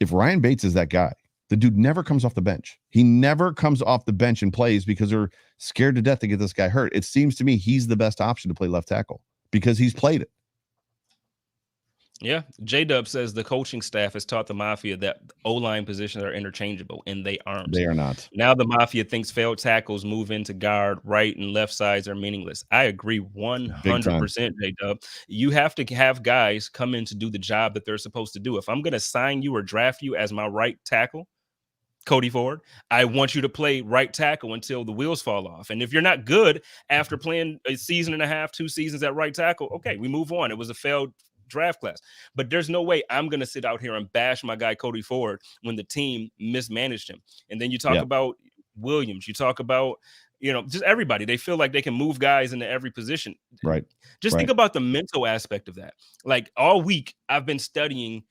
if Ryan Bates is that guy, the dude never comes off the bench. He never comes off the bench and plays because they're scared to death to get this guy hurt. It seems to me he's the best option to play left tackle because he's played it. Yeah. J-Dub says the coaching staff has taught the Mafia that O-line positions are interchangeable, and they aren't. They are not. Now the Mafia thinks failed tackles move into guard, right and left sides are meaningless. I agree Big time. 100%, J-Dub. You have to have guys come in to do the job that they're supposed to do. If I'm going to sign you or draft you as my right tackle, Cody Ford, I want you to play right tackle until the wheels fall off. And if you're not good after playing a season and a half, 2 seasons at right tackle, okay, we move on. It was a failed draft class. But there's no way I'm going to sit out here and bash my guy Cody Ford when the team mismanaged him. And then you talk about Williams, you talk about, just everybody. They feel like they can move guys into every position. Right. Just think about the mental aspect of that. Like all week, I've been studying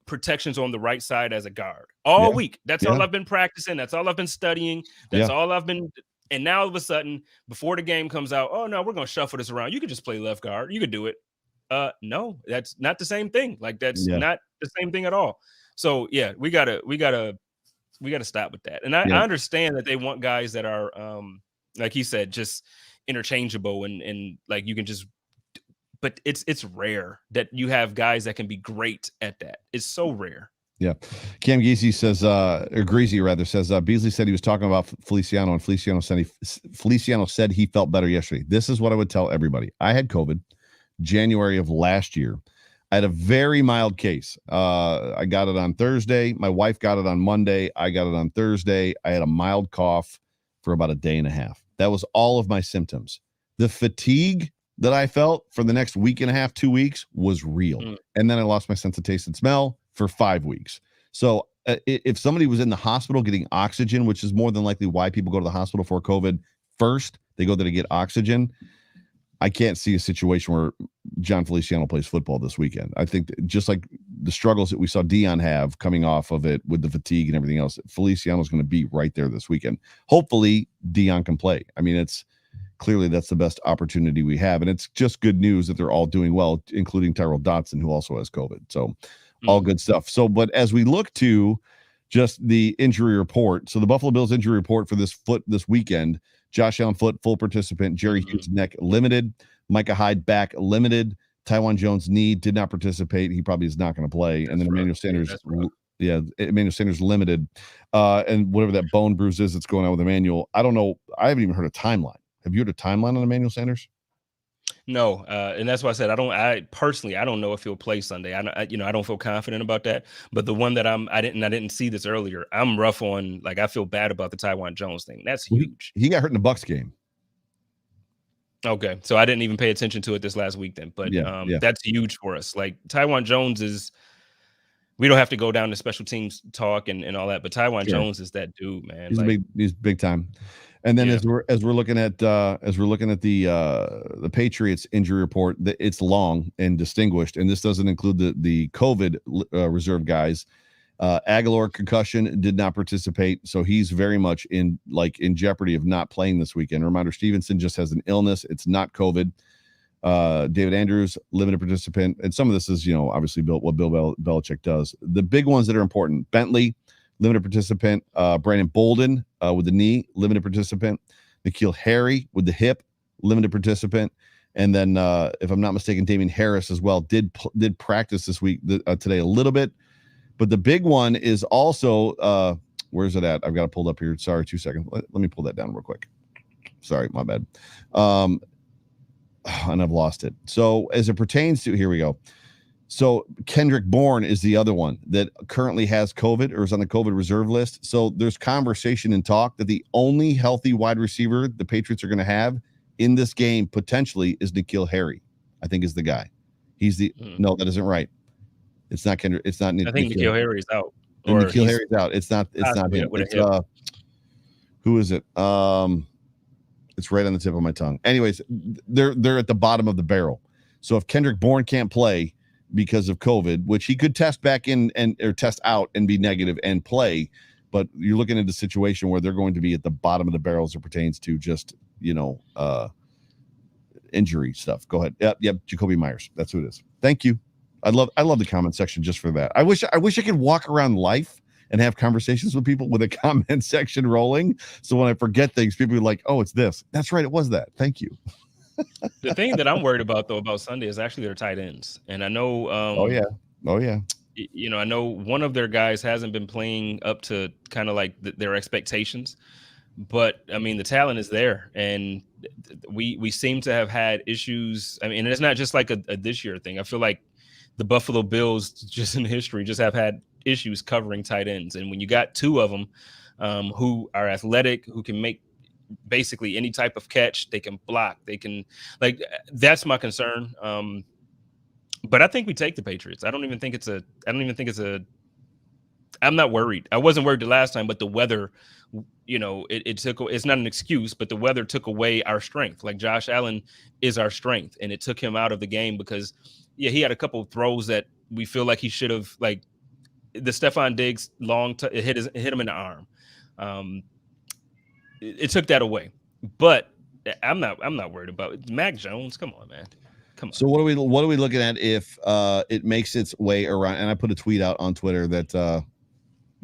protections on the right side as a guard all week. That's all I've been practicing. That's all I've been studying. That's all I've been. And now all of a sudden, before the game comes out, oh no, we're going to shuffle this around. You could just play left guard. You could do it. No, that's not the same thing. Like that's not the same thing at all. So yeah, we gotta stop with that. And I understand that they want guys that are, like he said, just interchangeable and like you can just. But it's rare that you have guys that can be great at that. It's so rare. Yeah. Cam Geesey says, or Greasy rather says, Beasley said he was talking about Feliciano, and Feliciano said he felt better yesterday. This is what I would tell everybody. I had COVID January of last year. I had a very mild case. I got it on Thursday. My wife got it on Monday. I got it on Thursday. I had a mild cough for about a day and a half. That was all of my symptoms. The fatigue that I felt for the next week and a half, 2 weeks was real. And then I lost my sense of taste and smell for 5 weeks. So if somebody was in the hospital getting oxygen, which is more than likely why people go to the hospital for COVID first, they go there to get oxygen. I can't see a situation where John Feliciano plays football this weekend. I think just like the struggles that we saw Dion have coming off of it with the fatigue and everything else, Feliciano's going to be right there this weekend. Hopefully Dion can play. I mean, clearly that's the best opportunity we have. And it's just good news that they're all doing well, including Tyrell Dotson, who also has COVID. So all good stuff. So, but as we look to just the injury report, so the Buffalo Bills injury report for this weekend, Josh Allen foot, full participant, Jerry Hughes neck limited, Micah Hyde back limited, Tywan Jones knee did not participate. He probably is not going to play. And then Emmanuel Sanders, Emmanuel Sanders limited. And whatever that bone bruise is that's going on with Emmanuel, I don't know. I haven't even heard a timeline. Have you heard a timeline on Emmanuel Sanders? No, and that's why I said I personally don't know if he'll play Sunday. I don't feel confident about that. But the one that I didn't see this earlier. I'm rough on, like, I feel bad about the Tywan Jones thing. That's huge. He got hurt in the Bucs game. Okay, so I didn't even pay attention to it this last week then. But that's huge for us. Like Tywan Jones is. We don't have to go down to special teams talk and all that, but Tywan Jones is that dude, man. He's big time. And then as we're looking at the Patriots injury report, it's long and distinguished, and this doesn't include the COVID reserve guys. Aguilar concussion, did not participate, so he's very much in jeopardy of not playing this weekend. Reminder: Stevenson just has an illness; it's not COVID. David Andrews, limited participant, and some of this is obviously what Bill Belichick does. The big ones that are important: Bentley, limited participant. Brandon Bolden with the knee, limited participant. N'Keal Harry with the hip, limited participant. And then, if I'm not mistaken, Damian Harris as well did practice this week today a little bit. But the big one is also where's it at? I've got it pulled up here. Sorry, 2 seconds. Let me pull that down real quick. Sorry, my bad. And I've lost it. So as it pertains to, here we go. So Kendrick Bourne is the other one that currently has COVID or is on the COVID reserve list. So there's conversation and talk that the only healthy wide receiver the Patriots are going to have in this game potentially is N'Keal Harry. I think is the guy. He's the no, that isn't right. It's not Kendrick. It's not. I think N'Keal Harry's out. N'Keal Harry's out. It's not him. It's who is it? It's right on the tip of my tongue. Anyways, they're at the bottom of the barrel. So if Kendrick Bourne can't play because of COVID, which he could test back in or test out and be negative and play, but you're looking at a situation where they're going to be at the bottom of the barrel as it pertains to just injury stuff. Go ahead. Yep. Jacoby Myers. That's who it is. Thank you. I love the comment section just for that. I wish I could walk around life and have conversations with people with a comment section rolling. So when I forget things, people are like, oh, it's this. That's right. It was that. Thank you. The thing that I'm worried about though about Sunday is actually their tight ends, and I know. Oh yeah. I know one of their guys hasn't been playing up to kind of like their expectations, but I mean the talent is there, and we seem to have had issues. I mean, and it's not just like a this year thing. I feel like the Buffalo Bills, just in history, just have had issues covering tight ends, and when you got two of them who are athletic, who can make basically any type of catch, they can block, they can that's my concern. But I think we take the Patriots. I don't even think it's a. I'm not worried. I wasn't worried the last time, but the weather, it took. It's not an excuse, but the weather took away our strength. Like Josh Allen is our strength, and it took him out of the game because, he had a couple of throws that we feel like he should have. Like the Stephon Diggs it hit him in the arm. It took that away, but I'm not worried about it. Mac Jones. Come on, man. Come on. So what are we looking at if it makes its way around? And I put a tweet out on Twitter that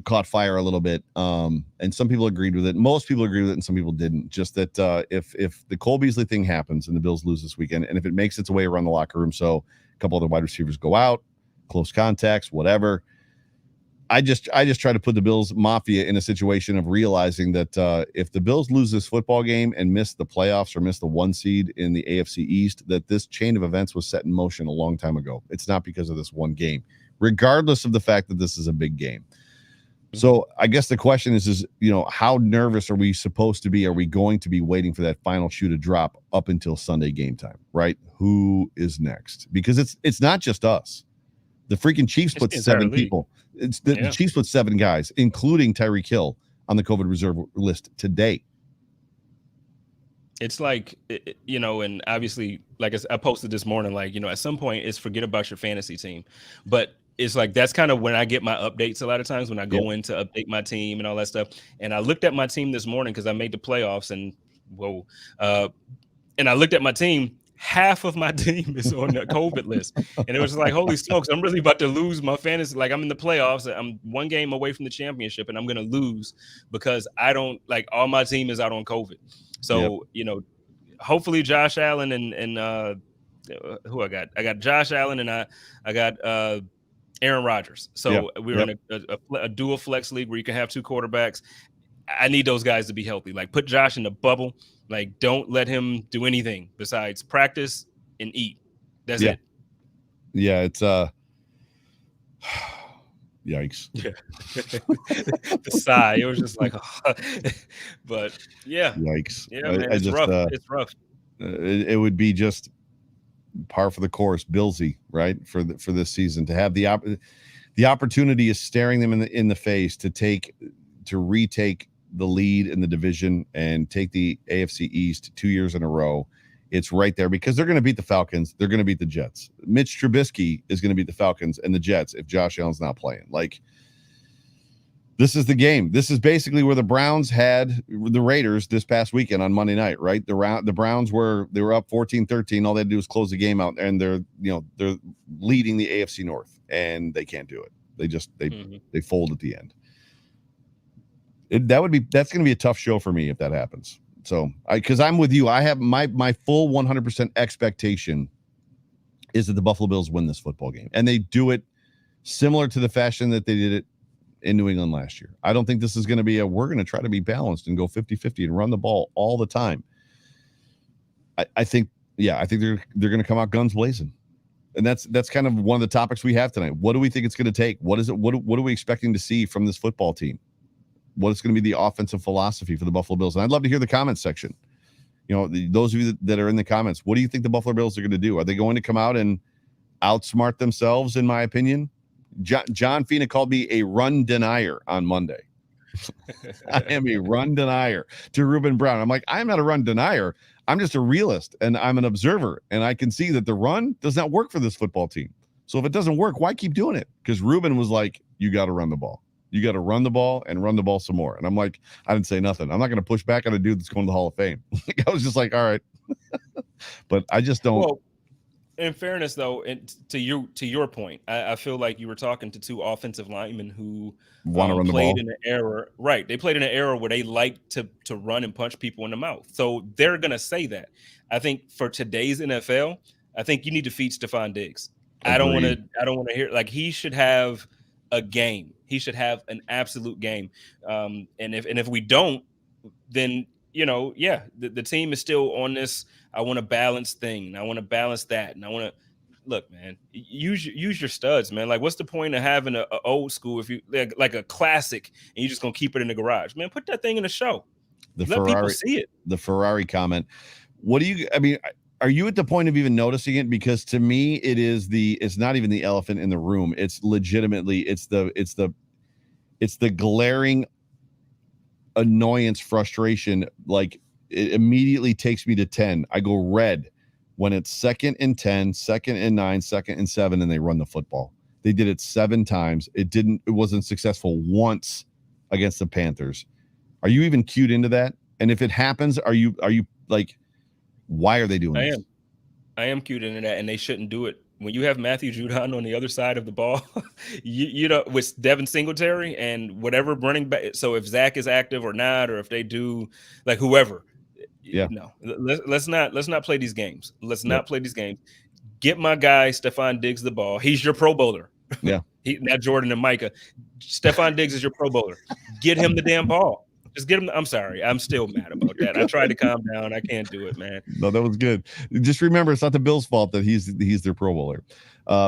caught fire a little bit. And some people agreed with it. Most people agreed with it, and some people didn't. Just that if the Cole Beasley thing happens and the Bills lose this weekend, and if it makes its way around the locker room, so a couple other wide receivers go out, close contacts, whatever. I just try to put the Bills Mafia in a situation of realizing that if the Bills lose this football game and miss the playoffs or miss the 1 seed in the AFC East, that this chain of events was set in motion a long time ago. It's not because of this one game, regardless of the fact that this is a big game. So I guess the question is how nervous are we supposed to be? Are we going to be waiting for that final shoe to drop up until Sunday game time, right? Who is next? Because it's not just us. The freaking Chiefs put 7 people. It's the Chiefs put 7 guys, including Tyreek Hill, on the COVID reserve list today. It's like, and obviously, like I posted this morning, at some point it's forget about your fantasy team. But it's like, that's kind of when I get my updates a lot of times when I go in to update my team and all that stuff. And I looked at my team this morning because I made the playoffs and I looked at my team. Half of my team is on the COVID list. And it was like, holy smokes, I'm really about to lose my fantasy. Like, I'm in the playoffs. I'm 1 game away from the championship, and I'm going to lose because all my team is out on COVID. So, hopefully Josh Allen and who I got Josh Allen and I got Aaron Rodgers. So we're in a dual flex league where you can have 2 quarterbacks. I need those guys to be healthy. Like, put Josh in the bubble. Like, don't let him do anything besides practice and eat. That's it. Yeah, it's yikes. Yeah. The sigh. It was just like, but yeah. Yikes. Yeah, man, it's rough. It's rough. It would be just par for the course, Billsy, right? For this season, to have the opportunity is staring them in the face to retake the lead in the division and take the AFC East 2 years in a row. It's right there because they're going to beat the Falcons. They're going to beat the Jets. Mitch Trubisky is going to beat the Falcons and the Jets if Josh Allen's not playing. Like, this is the game. This is basically where the Browns had the Raiders this past weekend on Monday night, right? The Browns were up 14-13. All they had to do was close the game out, and they're leading the AFC North, and they can't do it. They fold at the end. That's going to be a tough show for me if that happens. So because I'm with you, I have my full 100% expectation is that the Buffalo Bills win this football game, and they do it similar to the fashion that they did it in New England last year. I don't think this is going to be we're going to try to be balanced and go 50-50 and run the ball all the time. I think they're going to come out guns blazing. And that's kind of one of the topics we have tonight. What do we think it's going to take? What is it? What are we expecting to see from this football team? What is going to be the offensive philosophy for the Buffalo Bills? And I'd love to hear the comments section. Those of you that are in the comments, what do you think the Buffalo Bills are going to do? Are they going to come out and outsmart themselves, in my opinion? John Fina called me a run denier on Monday. I am a run denier to Ruben Brown. I'm like, I'm not a run denier. I'm just a realist, and I'm an observer, and I can see that the run does not work for this football team. So if it doesn't work, why keep doing it? Because Ruben was like, you got to run the ball. You got to run the ball and run the ball some more. And I'm like, I didn't say nothing. I'm not going to push back on a dude that's going to the Hall of Fame. I was just like, all right. But I just don't. In fairness, though, and to your point, I feel like you were talking to two offensive linemen who Want to run the played ball. in an era, right? They played in an era where they like to run and punch people in the mouth, so they're gonna say that. I think for today's NFL, I think you need to feed Stephon Diggs. Agreed. I don't want to hear like he should have a game. He should have an absolute game. And if we don't, then yeah, the team is still on this. I want to balance thing, and I want to balance that, and I want to look, man. Use your studs, man. Like, what's the point of having a old school if you like a classic and you just gonna keep it in the garage, man? Put that thing in the show. The Let people Ferrari, see it. the Ferrari comment. What do you? I mean, are you at the point of even noticing it? Because to me, it's not even the elephant in the room. It's legitimately it's the glaring annoyance, frustration. Like it immediately takes me to 10. I go red when it's 2nd and 10, 2nd and 9, 2nd and 7, and they run the football. They did it 7 times. It wasn't successful once against the Panthers. Are you even cued into that? And if it happens, are you like, why are they doing this? I am cued into that, and they shouldn't do it. When you have Matthew Judon on the other side of the ball, you know, with Devin Singletary and whatever running back. So if Zach is active or not, or if they do, like whoever, Yeah. no, let's not play these games. Let's not play these games. Get my guy Stephon Diggs the ball. He's your Pro Bowler. Yeah. Not Jordan and Micah. Stephon Diggs is your Pro Bowler. Get him the damn ball. Just get him. I'm sorry. I'm still mad about that. I tried to calm down. I can't do it, man. No, that was good. Just remember, it's not the Bills' fault that he's their Pro Bowler.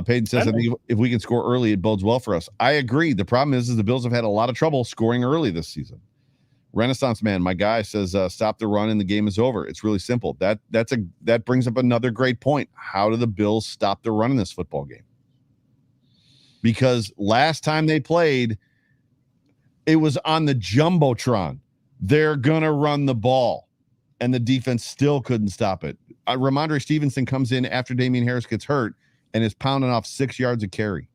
Peyton says, I think if we can score early, it bodes well for us. I agree. The problem is the Bills have had a lot of trouble scoring early this season. Renaissance Man, my guy, says, stop the run and the game is over. It's really simple. That brings up another great point. How do the Bills stop the run in this football game? Because last time they played, it was on the Jumbotron. They're going to run the ball, and the defense still couldn't stop it. Ramondre Stevenson comes in after Damian Harris gets hurt and is pounding off 6 yards of carry.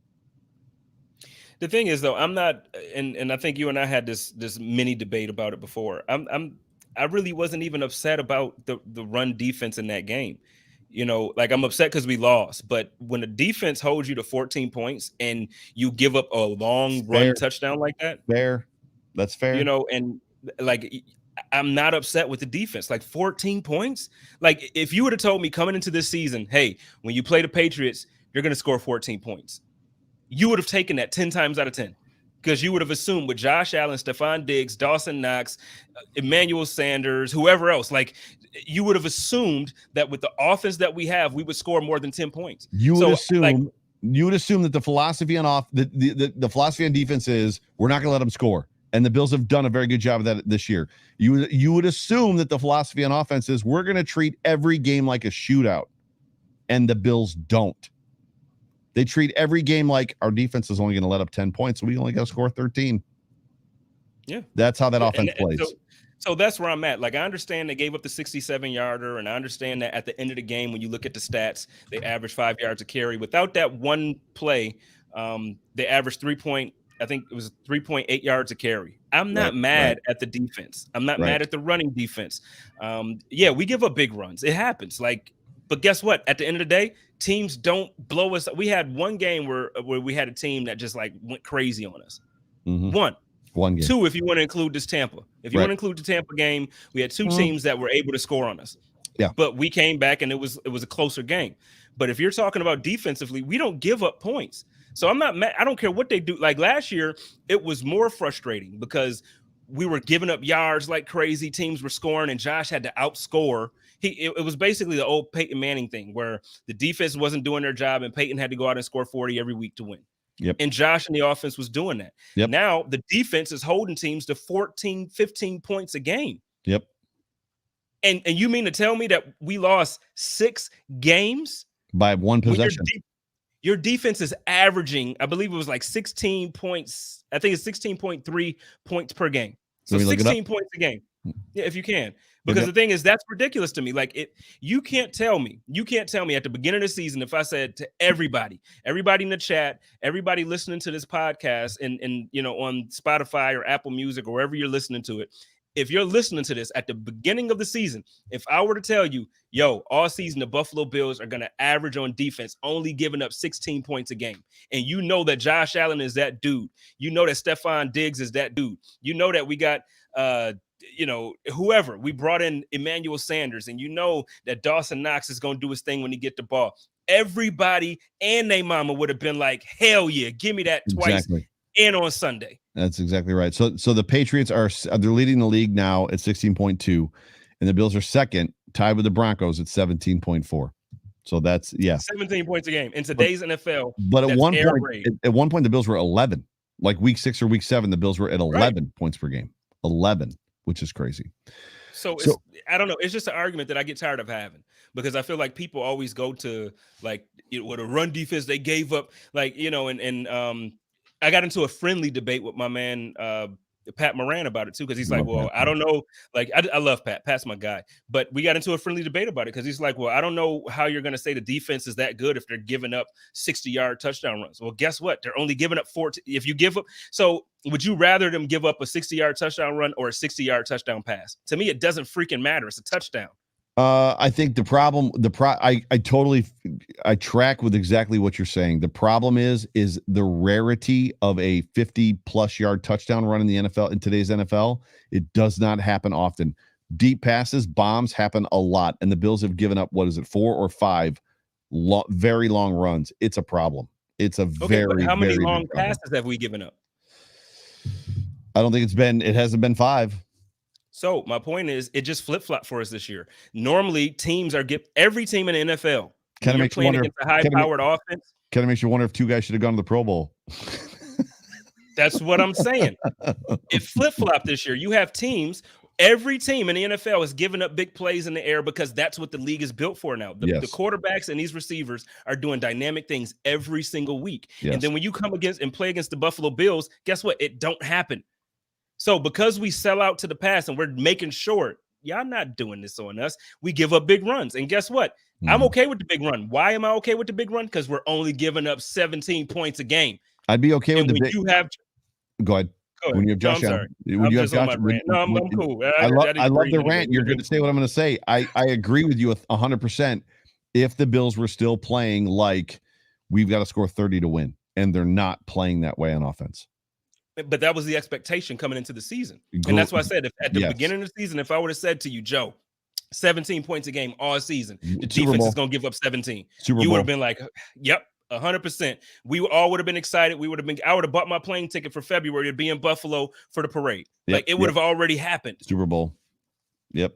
The thing is, though, I'm not, and I think you and I had this mini debate about it before. I really wasn't even upset about the run defense in that game. You know, like I'm upset because we lost. But when the defense holds you to 14 points and you give up a long run touchdown like that, that's fair. You know, and like I'm not upset with the defense. Like 14 points. Like if you would have told me coming into this season, hey, when you play the Patriots, you're going to score 14 points. You would have taken that 10 times out of 10 because you would have assumed with Josh Allen, Stephon Diggs, Dawson Knox, Emmanuel Sanders, whoever else, like you would have assumed that with the offense that we have, we would score more than 10 points. You would assume that the philosophy on the philosophy on defense is we're not going to let them score. And the Bills have done a very good job of that this year. You would assume that the philosophy on offense is we're going to treat every game like a shootout. And the Bills don't. They treat every game like our defense is only going to let up 10 points. So we only got to score 13. Yeah. That's how that offense plays. So that's where I'm at. Like, I understand they gave up the 67-yarder, and I understand that at the end of the game, when you look at the stats, they averaged 5 yards a carry. Without that one play, they averaged 3.8 yards a carry. I'm not mad at the defense. I'm not mad at the running defense. Yeah, we give up big runs. It happens. Like, but guess what? At the end of the day, teams don't blow us. We had one game where we had a team that just like went crazy on us. Mm-hmm. One game. 2, if you want to include this Tampa. If you want to include the Tampa game, we had 2 teams that were able to score on us. Yeah. But we came back and it was a closer game. But if you're talking about defensively, we don't give up points. So I'm not mad. I don't care what they do. Like last year, it was more frustrating because we were giving up yards like crazy. Teams were scoring and Josh had to outscore. It was basically the old Peyton Manning thing where the defense wasn't doing their job and Peyton had to go out and score 40 every week to win. Yep. And Josh and the offense was doing that. Yep. Now the defense is holding teams to 14, 15 points a game. Yep. And you mean to tell me that we lost 6 games by one possession? Your defense is averaging, I believe it was like 16 points. I think it's 16.3 points per game. So 16 points a game. Yeah, if you can. Because the thing is, that's ridiculous to me. Like you can't tell me at the beginning of the season, if I said to everybody in the chat, everybody listening to this podcast and you know, on Spotify or Apple Music or wherever you're listening to it, if you're listening to this at the beginning of the season, if I were to tell you, yo, all season the Buffalo Bills are going to average on defense, only giving up 16 points a game, and you know that Josh Allen is that dude, you know that Stephon Diggs is that dude, you know that we got whoever we brought in, Emmanuel Sanders, and you know that Dawson Knox is going to do his thing when he get the ball. Everybody and their mama would have been like, hell yeah, give me that twice and on Sunday. That's exactly right. So the Patriots they're leading the league now at 16.2, and the Bills are second, tied with the Broncos at 17.4. So that's 17 points a game in today's NFL. But at one point the Bills were 11. Like week 6 or week 7, the Bills were at 11 points per game. 11, which is crazy. So I don't know. It's just an argument that I get tired of having, because I feel like people always go to like with a run defense they gave up, like, and I got into a friendly debate with my man Pat Moran about it too, because he's like, well, I don't know, like I love Pat. Pat's my guy, but we got into a friendly debate about it because he's like, well, I don't know how you're going to say the defense is that good if they're giving up 60-yard touchdown runs. Well, guess what? They're only giving up 40. If you give up, so would you rather them give up a 60-yard touchdown run or a 60-yard touchdown pass? To me, it doesn't freaking matter. It's a touchdown. I think the problem, I track with exactly what you're saying. The problem is the rarity of a 50+ yard touchdown run in the NFL, in today's NFL. It does not happen often. Deep passes, bombs happen a lot. And the Bills have given up, 4 or 5 very long runs. It's a problem. It's a very, how many very long passes have we given up? I don't think it hasn't been 5. So my point is, it just flip-flopped for us this year. Normally, every team in the NFL kind of makes you wonder, against a high-powered offense. Kind of makes you wonder if 2 guys should have gone to the Pro Bowl. That's what I'm saying. It flip-flopped this year. You have teams. Every team in the NFL is giving up big plays in the air because that's what the league is built for now. The quarterbacks and these receivers are doing dynamic things every single week. Yes. And then when you come against and play against the Buffalo Bills, guess what? It don't happen. So because we sell out to the pass and we're making sure y'all not doing this on us, we give up big runs. And guess what? I'm okay with the big run. Why am I okay with the big run? Because we're only giving up 17 points a game. I'd be okay with the big. Go ahead. When you have Josh Allen, I'm cool. I love the rant. You're going to say what I'm going to say. I agree with you 100%. If the Bills were still playing like we've got to score 30 to win, and they're not playing that way on offense. But that was the expectation coming into the season. And that's why I said, if at the beginning of the season, if I would have said to you, Joe, 17 points a game all season, the defense is going to give up 17. You would have been like, yep, 100%. We all would have been excited. I would have bought my plane ticket for February to be in Buffalo for the parade. Like it would have already happened. Super Bowl. Yep.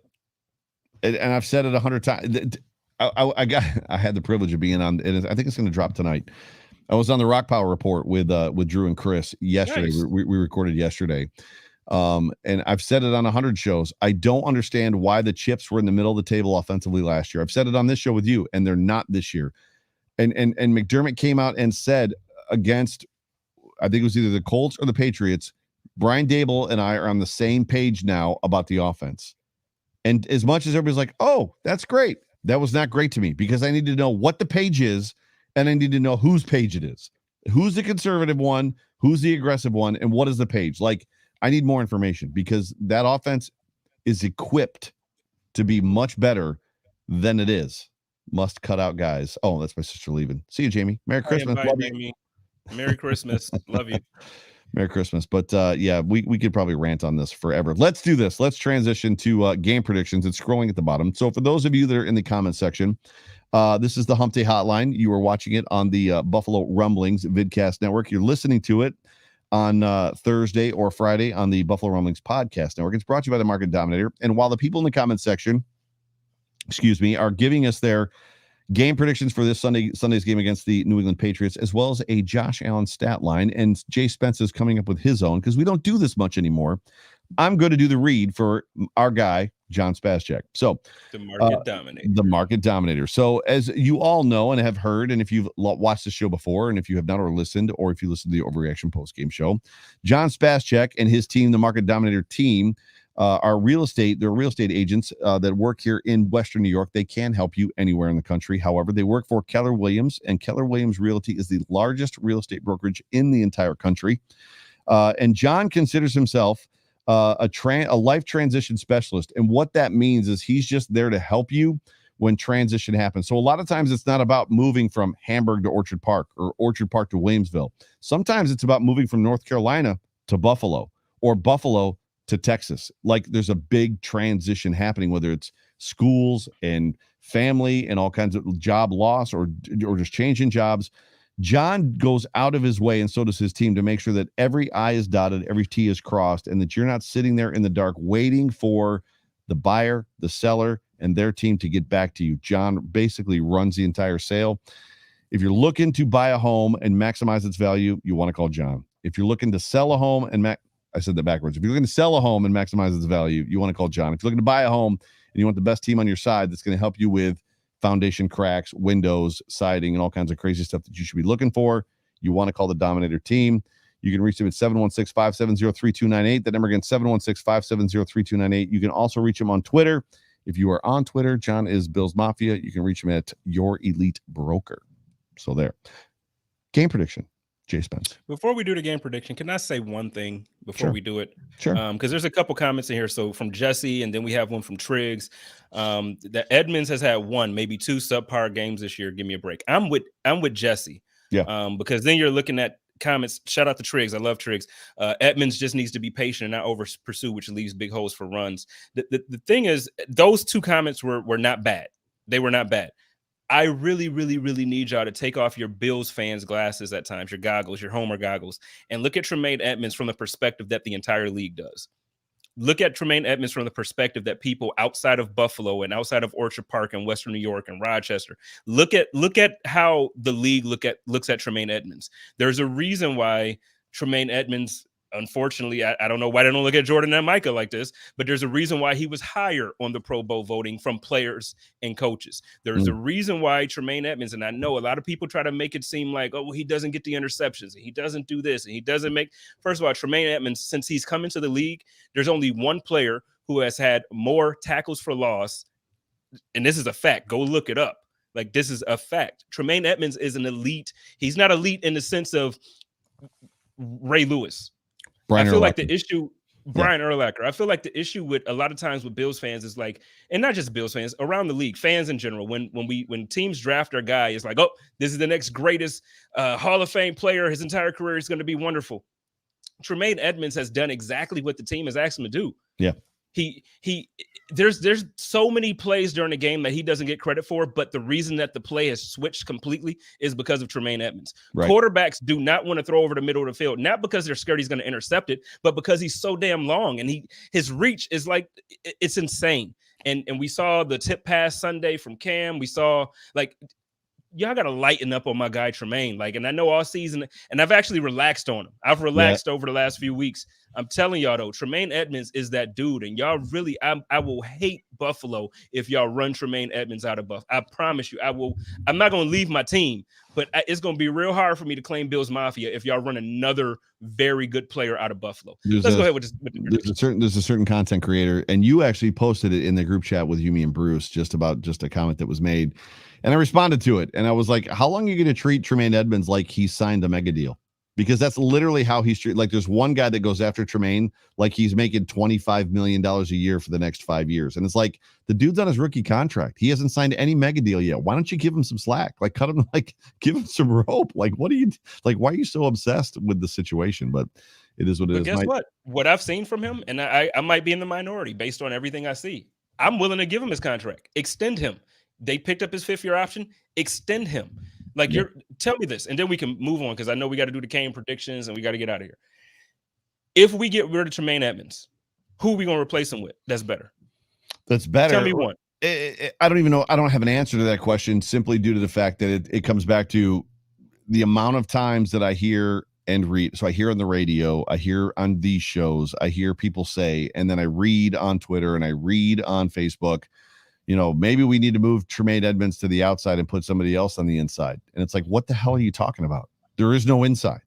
And I've said it 100 times. I had the privilege of being on, and I think it's going to drop tonight. I was on the Rock Power Report with Drew and Chris yesterday. Nice. We recorded yesterday. And I've said it on 100 shows. I don't understand why the chips were in the middle of the table offensively last year. I've said it on this show with you, and they're not this year. And McDermott came out and said against, I think it was either the Colts or the Patriots, Brian Daboll and I are on the same page now about the offense. And as much as everybody's like, oh, that's great, that was not great to me, because I need to know what the page is. And I need to know whose page it is. Who's the conservative one? Who's the aggressive one? And what is the page? Like, I need more information, because that offense is equipped to be much better than it is. Must cut out guys. Oh, that's my sister leaving. See you, Jamie. Merry Christmas. Love you. Merry Christmas. Love you. Merry Christmas. But we could probably rant on this forever. Let's do this. Let's transition to game predictions. It's scrolling at the bottom. So for those of you that are in the comment section, this is the Hump Day Hotline. You are watching it on the Buffalo Rumblings Vidcast Network. You're listening to it on Thursday or Friday on the Buffalo Rumblings Podcast Network. It's brought to you by the Market Dominator. And while the people in the comment section, are giving us their game predictions for this Sunday's game against the New England Patriots, as well as a Josh Allen stat line, and Jay Spence is coming up with his own, because we don't do this much anymore, I'm going to do the read for our guy, John Spascheck. So the market dominator. So as you all know and have heard, and if you've watched the show before, and if you have not or listened, or if you listen to the Overreaction post-game show, John Spascheck and his team, the Market Dominator team, are real estate. They're real estate agents that work here in Western New York. They can help you anywhere in the country. However, they work for Keller Williams, and Keller Williams Realty is the largest real estate brokerage in the entire country. And John considers himself a life transition specialist. And what that means is he's just there to help you when transition happens. So a lot of times it's not about moving from Hamburg to Orchard Park or Orchard Park to Williamsville. Sometimes it's about moving from North Carolina to Buffalo or Buffalo to Texas. Like there's a big transition happening, whether it's schools and family and all kinds of job loss or just changing jobs. John goes out of his way, and so does his team, to make sure that every I is dotted, every T is crossed, and that you're not sitting there in the dark waiting for the buyer, the seller, and their team to get back to you. John basically runs the entire sale. If you're looking to buy a home and maximize its value, you want to call John. If you're looking to sell a home and I said that backwards. If you're looking to sell a home and maximize its value, you want to call John. If you're looking to buy a home and you want the best team on your side that's going to help you with foundation cracks, windows, siding, and all kinds of crazy stuff that you should be looking for, you want to call the Dominator team. You can reach them at 716-570-3298. That number again, 716-570-3298. You can also reach him on Twitter. If you are on Twitter, John is Bills Mafia. You can reach him at Your Elite Broker. So there. Game prediction, Jay Spence. Before we do the game prediction, can I say one thing before we do it? Sure. Because there's a couple comments in here. So from Jesse, and then we have one from Triggs. That Edmonds has had one, maybe two subpar games this year. Give me a break. I'm with Jesse. Yeah. Because then you're looking at comments. Shout out to Triggs. I love Triggs. Edmonds just needs to be patient and not over pursue, which leaves big holes for runs. The thing is, those two comments were not bad. They were not bad. I really, really, really need y'all to take off your Bills fans glasses at times, your goggles, your Homer goggles, and look at Tremaine Edmonds from the perspective that the entire league does. Look at Tremaine Edmonds from the perspective that people outside of Buffalo and outside of Orchard Park and Western New York and Rochester look at how the league looks at Tremaine Edmonds. There's a reason why Tremaine Edmonds, unfortunately, I don't know why they don't look at Jordan and Micah like this, but there's a reason why he was higher on the Pro Bowl voting from players and coaches. There's a reason why Tremaine Edmonds, and I know a lot of people try to make it seem like, oh, well, he doesn't get the interceptions, and he doesn't do this, and he doesn't make. First of all, Tremaine Edmonds, since he's come into the league, there's only one player who has had more tackles for loss, and this is a fact. Go look it up. Like, this is a fact. Tremaine Edmonds is an elite. He's not elite in the sense of Ray Lewis. Brian I feel Urlacher. like the issue, Brian Urlacher, I feel like the issue with a lot of times with Bills fans is like, and not just Bills fans, around the league, fans in general, when teams draft their guy, it's like, oh, this is the next greatest Hall of Fame player. His entire career is going to be wonderful. Tremaine Edmonds has done exactly what the team has asked him to do. Yeah. There's so many plays during the game that he doesn't get credit for, but the reason that the play has switched completely is because of Tremaine Edmonds. Right. Quarterbacks do not want to throw over the middle of the field, not because they're scared he's going to intercept it, but because he's so damn long and his reach is like, it's insane. And we saw the tip pass Sunday from Cam. We saw, like, y'all got to lighten up on my guy Tremaine. Like, and I know all season, and I've actually relaxed on him. I've relaxed over the last few weeks. I'm telling y'all though, Tremaine Edmonds is that dude, and y'all really, I will hate Buffalo if y'all run Tremaine Edmonds out of Buffalo. I promise you, I will. I'm not going to leave my team, but it's going to be real hard for me to claim Bills Mafia if y'all run another very good player out of Buffalo. Let's go ahead with this. There's a certain content creator, and you actually posted it in the group chat with Yumi and Bruce just a comment that was made, and I responded to it, and I was like, how long are you going to treat Tremaine Edmonds like he signed a mega deal? Because that's literally how he's treated. Like, there's one guy that goes after Tremaine like he's making $25 million a year for the next 5 years. And it's like, the dude's on his rookie contract. He hasn't signed any mega deal yet. Why don't you give him some slack? Like, cut him, like, give him some rope. Like, what are you, like, why are you so obsessed with the situation? But it is what it is. Guess what I've seen from him, and I might be in the minority based on everything I see, I'm willing to give him his contract, extend him. They picked up his 5th-year option, extend him. Like, tell me this, and then we can move on, because I know we got to do the game predictions and we got to get out of here. If we get rid of Tremaine Edmonds, who are we going to replace him with? That's better. That's better. Tell me one. I don't even know. I don't have an answer to that question, simply due to the fact that it comes back to the amount of times that I hear and read. So I hear on the radio, I hear on these shows, I hear people say, and then I read on Twitter and I read on Facebook, you know, maybe we need to move Tremaine Edmonds to the outside and put somebody else on the inside. And it's like, what the hell are you talking about? There is no inside.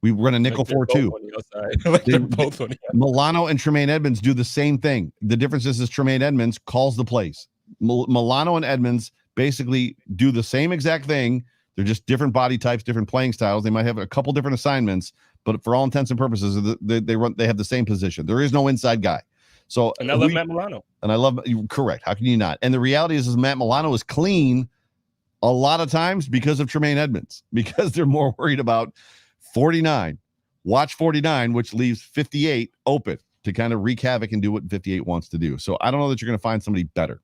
We run a nickel 4-2. Milano and Tremaine Edmonds do the same thing. The difference is Tremaine Edmonds calls the plays. Milano and Edmonds basically do the same exact thing. They're just different body types, different playing styles. They might have a couple different assignments, but for all intents and purposes, they have the same position. There is no inside guy. So, and I love Matt Milano. And I love you. Correct. How can you not? And the reality is Matt Milano is clean a lot of times because of Tremaine Edmonds, because they're more worried about 49. Watch 49, which leaves 58 open to kind of wreak havoc and do what 58 wants to do. So I don't know that you're going to find somebody better.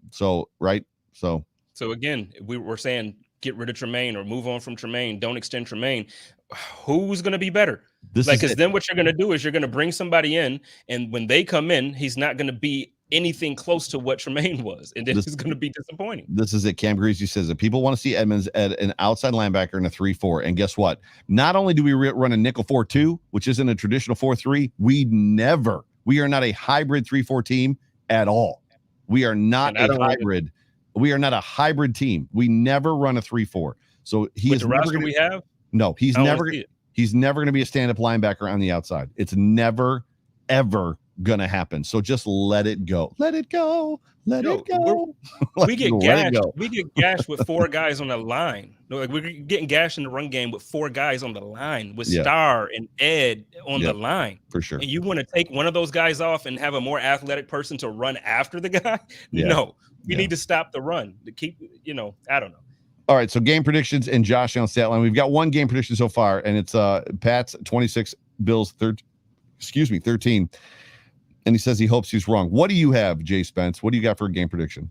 So, right. So again, we're saying get rid of Tremaine or move on from Tremaine. Don't extend Tremaine. Who's going to be better? Because then what you're going to do is you're going to bring somebody in, and when they come in, he's not going to be anything close to what Tremaine was, and this is going to be disappointing. This is it. Cam Greasy says that people want to see Edmonds at an outside linebacker in a 3-4, and guess what? Not only do we run a nickel 4-2, which isn't a traditional 4-3, we are not a hybrid 3-4 team at all. We are not a hybrid. We are not a hybrid team. We never run a 3-4. So he's never going to. We have no. He's never going to be a stand-up linebacker on the outside. It's never, ever gonna happen. So just let it go. Let it go. Let it go. We get gashed. We get gashed with 4 guys on the line. Like we're getting gashed in the run game with 4 guys on the line, with Star and Ed on the line. For sure. And you want to take one of those guys off and have a more athletic person to run after the guy? No. We need to stop the run. To keep, I don't know. All right, so game predictions and Josh on stat line. We've got one game prediction so far, and it's Pats 26, Bills 13. And he says he hopes he's wrong. What do you have, Jay Spence? What do you got for a game prediction?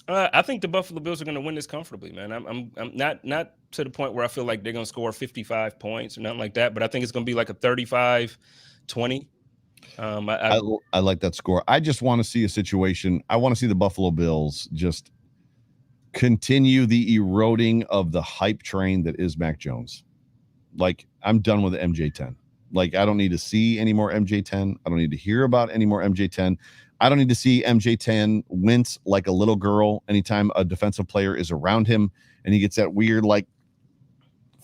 I think the Buffalo Bills are going to win this comfortably, man. I'm not to the point where I feel like they're going to score 55 points or nothing like that, but I think it's going to be like a 35-20. I like that score. I just want to see a situation. I want to see the Buffalo Bills just continue the eroding of the hype train that is Mac Jones. Like, I'm done with the MJ10. Like, I don't need to see any more MJ10. I don't need to hear about any more MJ10. I don't need to see MJ10 wince like a little girl anytime a defensive player is around him and he gets that weird like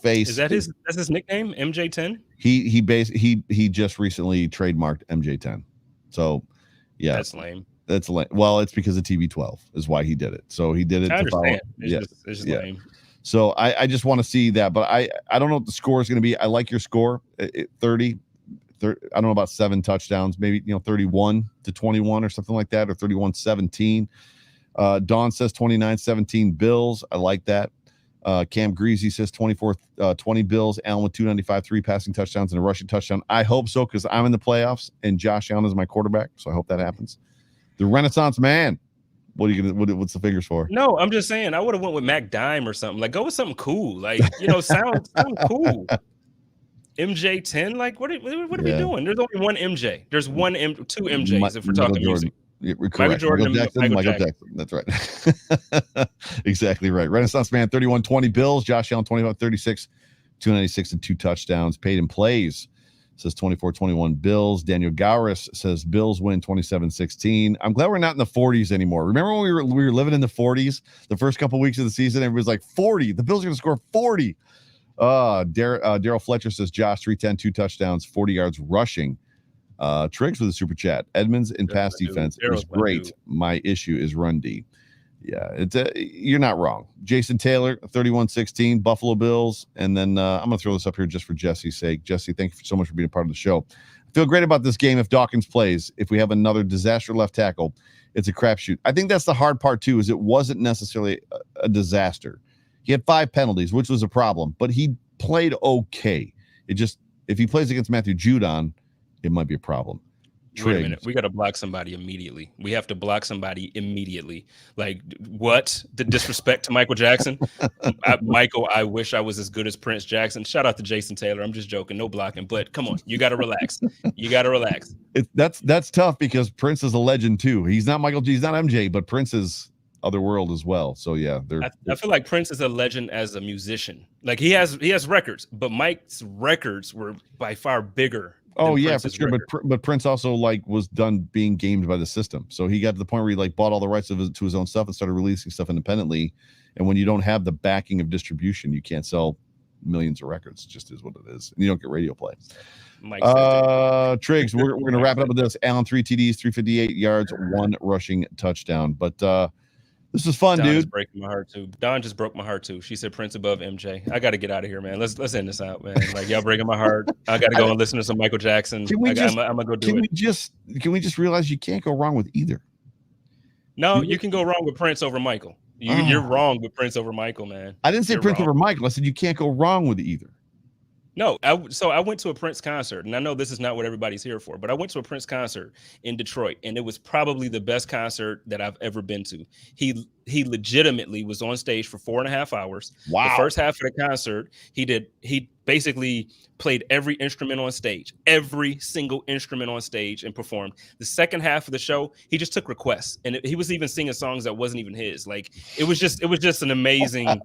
face. Is that that's his nickname, MJ10? He just recently trademarked MJ10. So yeah. That's lame. That's lame. Well, it's because of TB12 is why he did it. So he did it. I understand. It's just lame. So I just want to see that, but I don't know what the score is going to be. I like your score, 30. I don't know about 7 touchdowns, maybe 31-21 or something like that, or 31-17. Dawn says 29-17 Bills. I like that. Cam Greasy says 24-20 Bills. Allen with 295, 3 passing touchdowns and a rushing touchdown. I hope so because I'm in the playoffs and Josh Allen is my quarterback, so I hope that happens. The Renaissance man. What's the fingers for? No, I'm just saying I would have went with Mac Dime or something. Like, go with something cool. Like, sound cool. MJ10. Like, what are we doing? There's only one MJ. There's two MJs if we're talking music. Michael Jordan, Michael Jackson. That's right. Exactly right. Renaissance man, 31-20 Bills. Josh Allen 25-36, 296 and 2 touchdowns. Paid in plays. Says 24-21 Bills. Daniel Gowris says Bills win 27-16. I'm glad we're not in the 40s anymore. Remember when we were living in the 40s the first couple weeks of the season? Everybody's like 40. The Bills are going to score 40. Daryl Fletcher says Josh 310, 2 touchdowns, 40 yards rushing. Triggs with a super chat. Edmonds in pass defense is great. My issue is run D. Yeah, it's you're not wrong. Jason Taylor, 31-16, Buffalo Bills. And then I'm going to throw this up here just for Jesse's sake. Jesse, thank you so much for being a part of the show. I feel great about this game if Dawkins plays. If we have another disaster left tackle, it's a crapshoot. I think that's the hard part, too, is it wasn't necessarily a disaster. He had 5 penalties, which was a problem, but he played okay. It just, if he plays against Matthew Judon, it might be a problem. Wait a minute. We got to block somebody immediately. We have to block somebody immediately. Like, what? The disrespect to Michael Jackson? Michael, I wish I was as good as Prince Jackson. Shout out to Jason Taylor. I'm just joking. No blocking. But come on. You got to relax. You got to relax. That's tough because Prince is a legend, too. He's not Michael G. He's not MJ, but Prince is otherworld as well. So, yeah. I feel like Prince is a legend as a musician. Like, he has records, but Mike's records were by far bigger. Oh yeah, for sure. But Prince also was done being gamed by the system. So he got to the point where he bought all the rights to his own stuff and started releasing stuff independently. And when you don't have the backing of distribution, you can't sell millions of records. It just is what it is. And you don't get radio play. Triggs, we're gonna wrap it up with this. Allen 3 TDs, 358 yards, 1 rushing touchdown. But This is fun, Don is dude. breaking my heart too. Don just broke my heart too. She said Prince above MJ. I got to get out of here, man. Let's end this out, man. Like y'all breaking my heart. I got to go and listen to some Michael Jackson. I'm gonna go do it. Can we just realize you can't go wrong with either? No, you can go wrong with Prince over Michael. You're wrong with Prince over Michael, man. I didn't say Prince over Michael. I said you can't go wrong with either. No, so I went to a Prince concert, and I know this is not what everybody's here for, but I went to a Prince concert in Detroit, and it was probably the best concert that I've ever been to. He legitimately was on stage for 4.5 hours. Wow. The first half of the concert, he basically played every instrument on stage, every single instrument on stage, and performed. The second half of the show, he just took requests, and he was even singing songs that wasn't even his. Like it was just an amazing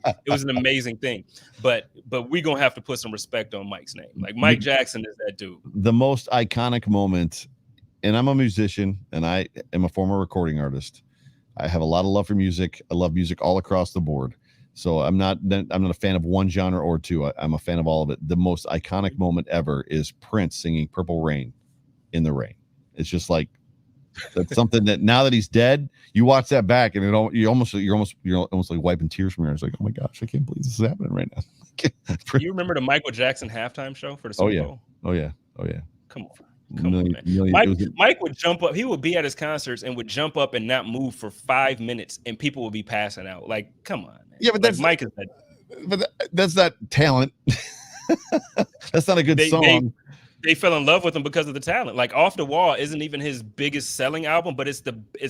thing. But we gonna have to put some respect on Mike's name. Like Mike Jackson is that dude. The most iconic moment, and I'm a musician, and I am a former recording artist. I have a lot of love for music. I love music all across the board. So I'm not a fan of one genre or two. I'm a fan of all of it. The most iconic moment ever is Prince singing "Purple Rain" in the rain. It's just like that's something that now that he's dead, you watch that back and you're almost like wiping tears from your eyes. Like, oh my gosh, I can't believe this is happening right now. You remember the Michael Jackson halftime show for the Super Bowl? Oh yeah. Come on. Man. Mike would jump up. He would be at his concerts and would jump up and not move for 5 minutes, and people would be passing out. Like, come on, man. Yeah, but that's Mike is that. But that's not talent. That's not a good song. They fell in love with him because of the talent. Like Off the Wall isn't even his biggest selling album, but it's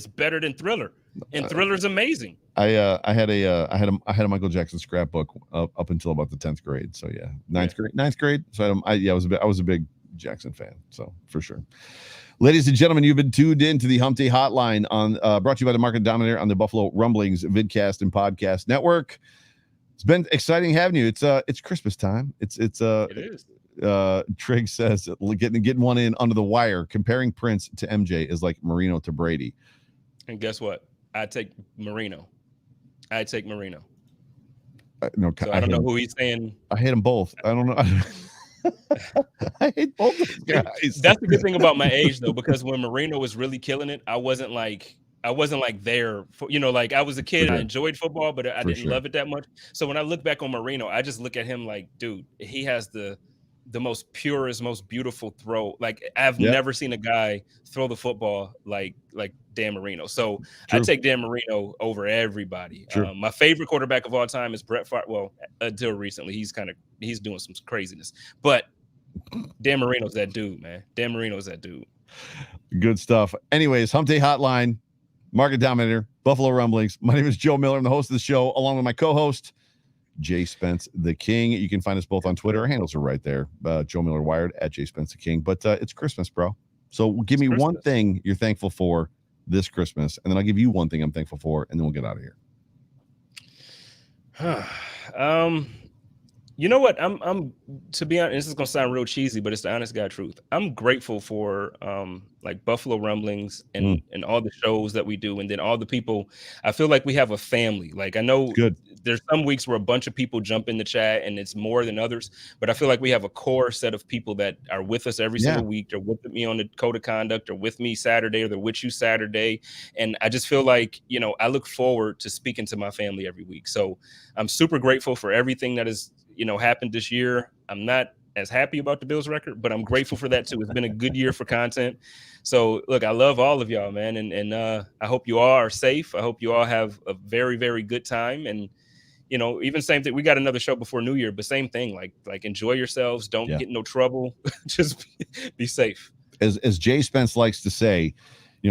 better than Thriller, and Thriller's amazing. I had a Michael Jackson scrapbook up until about the 10th grade. So yeah, ninth grade. So I was a big Jackson fan, so for sure. Ladies and gentlemen, you've been tuned in to the Hump Day Hotline brought to you by the Market Dominator on the Buffalo Rumblings vidcast and podcast network. It's been exciting having you. It's Christmas time. It is. Trigg says getting one in under the wire. Comparing Prince to MJ is like Marino to Brady. And guess what? I take Marino. No, so I don't know who he's saying. I hate them both. I don't know. I hate both those guys. That's the good thing about my age, though, because when Marino was really killing it, I wasn't like there for, like I was a kid. I enjoyed football, but I didn't love it that much. So when I look back on Marino, I just look at him like, dude, he has the most purest, most beautiful throw. Like I've never seen a guy throw the football like Dan Marino. So I take Dan Marino over everybody. My favorite quarterback of all time is Brett Favre. Well, until recently, he's doing some craziness, but Dan Marino's that dude, man. Dan Marino's that dude. Good stuff. Anyways, Hump Day Hotline, Market Dominator, Buffalo Rumblings. My name is Joe Miller. I'm the host of the show, along with my co-host, JSpencetheKing. You can find us both on Twitter. Our handles are right there. Joe Miller Wired at JSpencetheKing. But it's Christmas, bro. So give me one thing you're thankful for this Christmas, and then I'll give you one thing I'm thankful for, and then we'll get out of here. You know what? I'm to be honest, this is gonna sound real cheesy, but it's the honest God truth. I'm grateful for like Buffalo Rumblings and all the shows that we do, and then all the people. I feel like we have a family. Like I know there's some weeks where a bunch of people jump in the chat and it's more than others, but I feel like we have a core set of people that are with us every single week. They're with me on the code of conduct, or with me Saturday, or they're with you Saturday. And I just feel like, I look forward to speaking to my family every week. So I'm super grateful for everything that has happened this year. I'm not as happy about the Bills record, but I'm grateful for that too. It's been a good year for content. So look, I love all of y'all, man. And I hope you all are safe. I hope you all have a very, very good time. And, even same thing, we got another show before New Year, but same thing, like enjoy yourselves. Don't get in no trouble. Just be safe. As Jay Spence likes to say,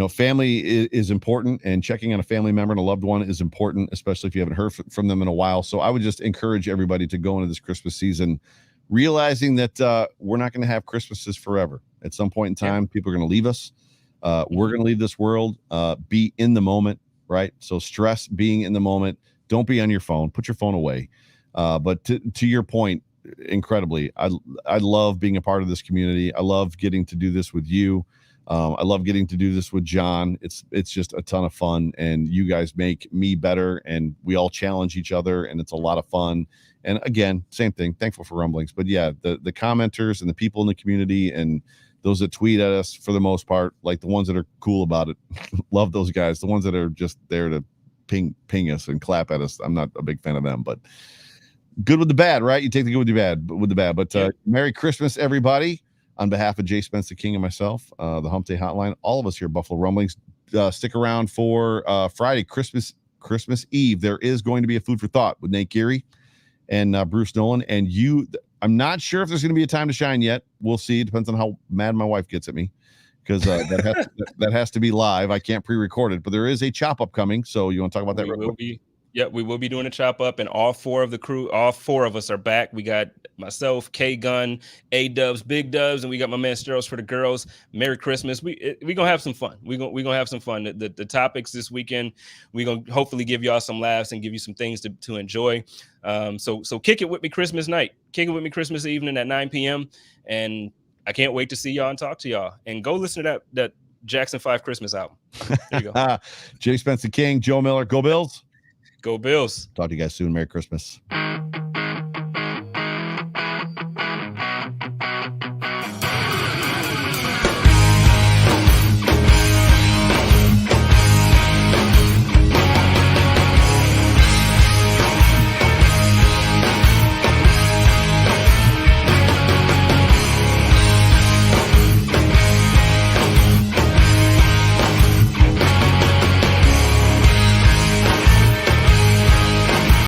family is important, and checking on a family member and a loved one is important, especially if you haven't heard from them in a while. So I would just encourage everybody to go into this Christmas season realizing that we're not going to have Christmases forever. At some point in time, people are going to leave us. We're going to leave this world. Be in the moment, right? So stress being in the moment. Don't be on your phone. Put your phone away. But to your point, incredibly, I love being a part of this community. I love getting to do this with you. I love getting to do this with John. It's just a ton of fun, and you guys make me better, and we all challenge each other, and it's a lot of fun. And again, same thing, thankful for Rumblings. But yeah, the commenters and the people in the community and those that tweet at us, for the most part, like the ones that are cool about it, love those guys. The ones that are just there to ping us and clap at us. I'm not a big fan of them, but good with the bad, right? You take the good with the bad. But Merry Christmas, everybody. On behalf of Jay Spence the King and myself, the Hump Day Hotline, all of us here at Buffalo Rumblings, stick around for Friday, Christmas Eve. There is going to be a food for thought with Nate Geary and Bruce Nolan. And I'm not sure if there's going to be a time to shine yet. We'll see. It depends on how mad my wife gets at me, because that has to be live. I can't pre-record it, but there is a chop up coming. So you want to talk about that? We will be doing a chop up, and all four of us are back. We got myself, K Gun, A Dubs, Big Dubs, and we got my man Steros for the girls. Merry Christmas. We gonna have some fun. We gonna have some fun. The topics this weekend, we gonna hopefully give y'all some laughs and give you some things to enjoy. So kick it with me Christmas night. Kick it with me Christmas evening at 9 p.m. And I can't wait to see y'all and talk to y'all. And go listen to that Jackson 5 Christmas album. There you go. Jay Spence the King, Joe Miller, go Bills. Go Bills. Talk to you guys soon. Merry Christmas.